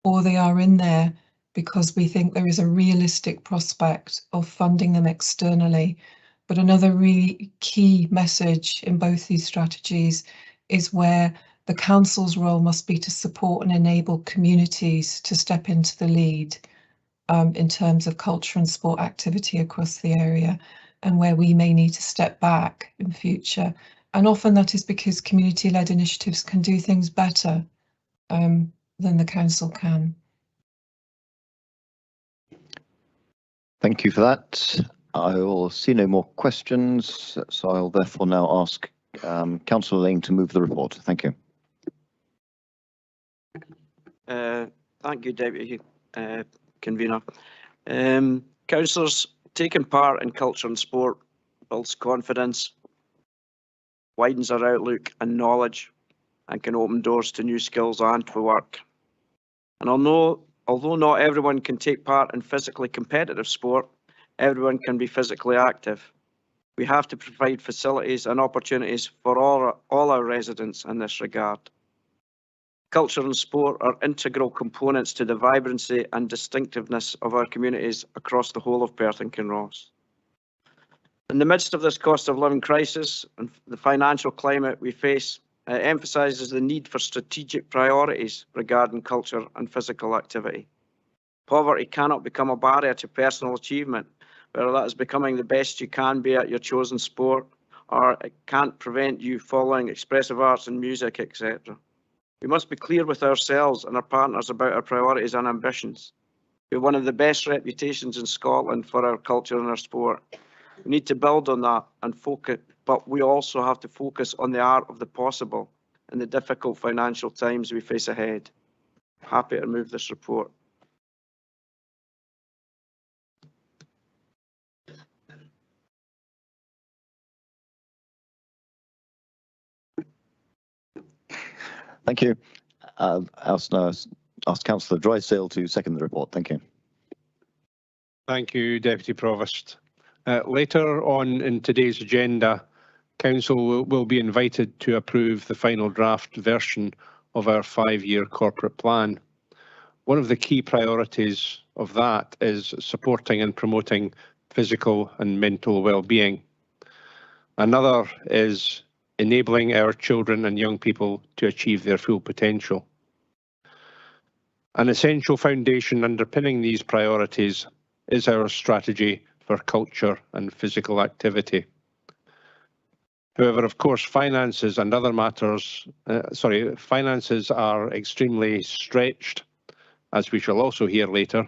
or they are in there because we think there is a realistic prospect of funding them externally. But another really key message in both these strategies is where the council's role must be to support and enable communities to step into the lead in terms of culture and sport activity across the area, and where we may need to step back in future. And often that is because community-led initiatives can do things better than the council can. Thank you for that. I will see no more questions, so I'll therefore now ask Councillor Lane to move the report. Thank you. Thank you, Deputy Convener. Councillors, taking part in culture and sport builds confidence, widens our outlook and knowledge, and can open doors to new skills and to work. And although not everyone can take part in physically competitive sport, everyone can be physically active. We have to provide facilities and opportunities for all our residents in this regard. Culture and sport are integral components to the vibrancy and distinctiveness of our communities across the whole of Perth and Kinross. In the midst of this cost of living crisis and the financial climate we face, it emphasises the need for strategic priorities regarding culture and physical activity. Poverty cannot become a barrier to personal achievement, whether that is becoming the best you can be at your chosen sport, or it can't prevent you following expressive arts and music, etc. We must be clear with ourselves and our partners about our priorities and ambitions. We have one of the best reputations in Scotland for our culture and our sport. We need to build on that and focus, but we also have to focus on the art of the possible in the difficult financial times we face ahead. Happy to move this report. Thank you. I'll ask Councillor Drysdale to second the report. Thank you. Thank you, Deputy Provost. Later on in today's agenda, Council will be invited to approve the final draft version of our 5-year corporate plan. One of the key priorities of that is supporting and promoting physical and mental well-being. Another is enabling our children and young people to achieve their full potential. An essential foundation underpinning these priorities is our strategy for culture and physical activity. However, of course, finances and other matters, finances are extremely stretched, as we shall also hear later.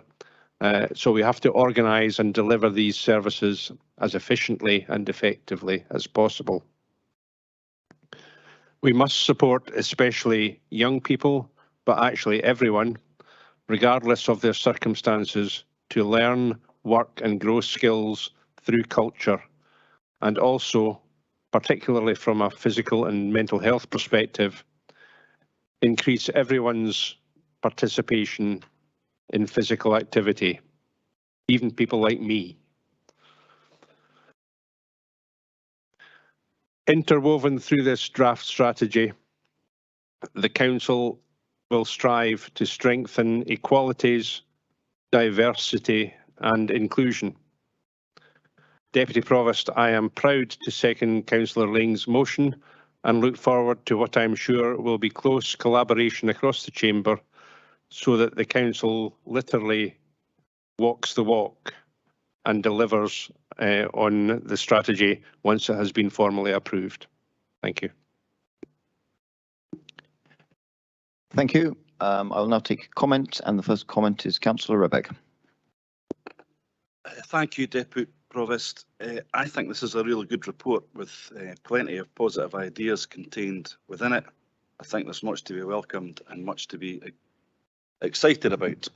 So we have to organise and deliver these services as efficiently and effectively as possible. We must support especially young people, but actually everyone, regardless of their circumstances, to learn, work and grow skills through culture, and also, particularly from a physical and mental health perspective, increase everyone's participation in physical activity, even people like me. Interwoven through this draft strategy, the Council will strive to strengthen equalities, diversity and inclusion. Deputy Provost, I am proud to second Councillor Laing's motion and look forward to what I'm sure will be close collaboration across the Chamber so that the Council literally walks the walk and delivers on the strategy once it has been formally approved. Thank you. Thank you. I will now take comment, and the first comment is Councillor Rebek. Thank you, Deputy Provost. I think this is a really good report with plenty of positive ideas contained within it. I think there's much to be welcomed and much to be excited about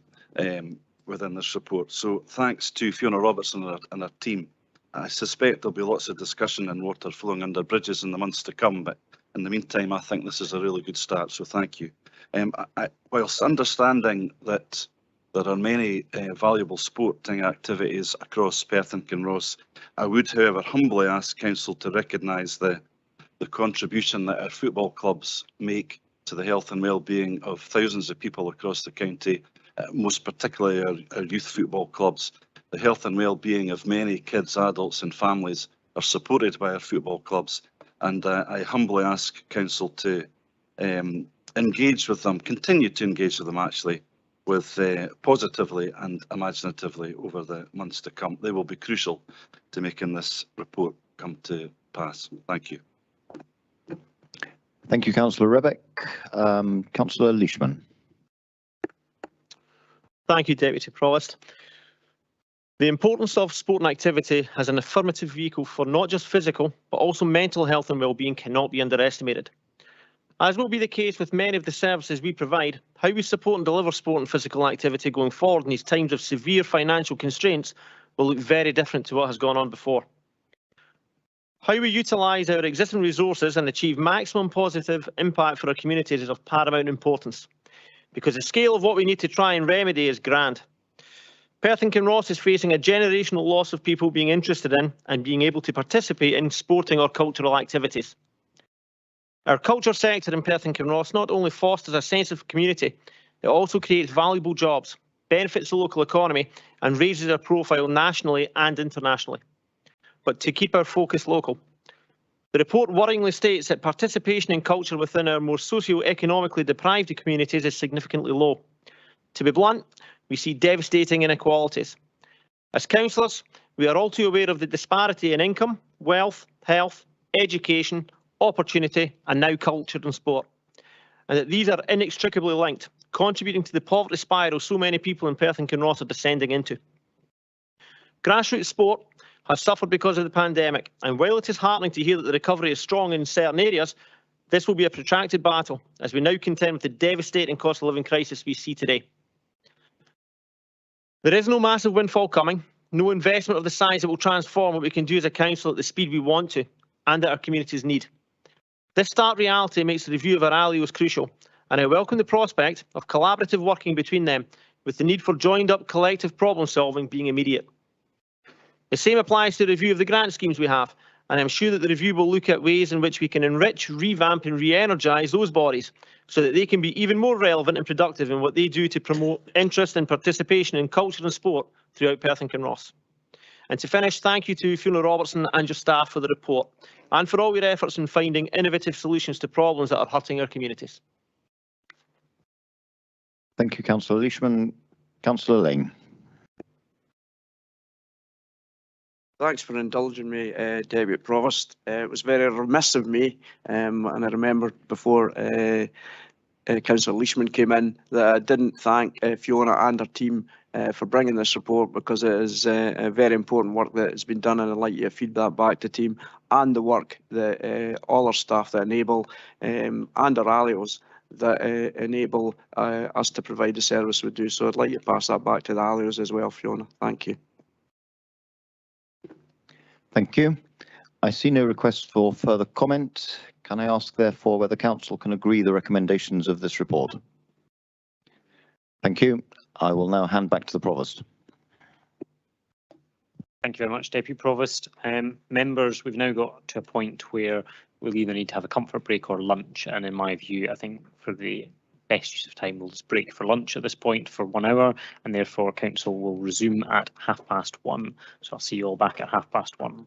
within this report. So thanks to Fiona Robertson and her team. I suspect there'll be lots of discussion and water flowing under bridges in the months to come, but in the meantime, I think this is a really good start, so thank you. Whilst understanding that there are many valuable sporting activities across Perth and Kinross, I would, however, humbly ask Council to recognise the contribution that our football clubs make to the health and well-being of thousands of people across the county, most particularly our youth football clubs. The health and well-being of many kids, adults and families are supported by our football clubs, and I humbly ask Council to engage with them, continue to engage with them actually, with positively and imaginatively over the months to come. They will be crucial to making this report come to pass. Thank you. Thank you, Councillor Rebek. Councillor Leishman. Thank you, Deputy Provost. The importance of sport and activity as an affirmative vehicle for not just physical, but also mental health and well-being cannot be underestimated. As will be the case with many of the services we provide, how we support and deliver sport and physical activity going forward in these times of severe financial constraints will look very different to what has gone on before. How we utilise our existing resources and achieve maximum positive impact for our communities is of paramount importance, because the scale of what we need to try and remedy is grand. Perth and Kinross is facing a generational loss of people being interested in and being able to participate in sporting or cultural activities. Our culture sector in Perth and Kinross not only fosters a sense of community, it also creates valuable jobs, benefits the local economy and raises our profile nationally and internationally. But to keep our focus local, the report worryingly states that participation in culture within our more socio-economically deprived communities is significantly low. To be blunt, we see devastating inequalities. As councillors, we are all too aware of the disparity in income, wealth, health, education, opportunity and now culture and sport, and that these are inextricably linked, contributing to the poverty spiral so many people in Perth and Kinross are descending into. Grassroots sport has suffered because of the pandemic, and while it is heartening to hear that the recovery is strong in certain areas, this will be a protracted battle as we now contend with the devastating cost of living crisis we see today. There is no massive windfall coming, no investment of the size that will transform what we can do as a council at the speed we want to and that our communities need. This stark reality makes the review of our ALIOs crucial, and I welcome the prospect of collaborative working between them, with the need for joined up collective problem solving being immediate. The same applies to the review of the grant schemes we have, and I'm sure that the review will look at ways in which we can enrich, revamp and re-energise those bodies so that they can be even more relevant and productive in what they do to promote interest and participation in culture and sport throughout Perth and Kinross. And to finish, thank you to Fiona Robertson and your staff for the report and for all your efforts in finding innovative solutions to problems that are hurting our communities. Thank you, Councillor Leishman. Councillor Lane. Thanks for indulging me, Deputy Provost. It was very remiss of me, and I remember before Councillor Leishman came in that I didn't thank Fiona and her team for bringing this report, because it is a very important work that has been done, and I'd like you to feed that back to the team and the work that all our staff that enable and our alios that enable us to provide the service we do. So I'd like you to pass that back to the alios as well, Fiona. Thank you. Thank you. I see no request for further comment. Can I ask, therefore, whether Council can agree the recommendations of this report? Thank you. I will now hand back to the Provost. Thank you very much, Deputy Provost. Members, we've now got to a point where we'll either need to have a comfort break or lunch, and in my view, I think for the best use of time, we'll just break for lunch at this point for 1 hour, and therefore Council will resume at 1:30. So I'll see you all back at 1:30.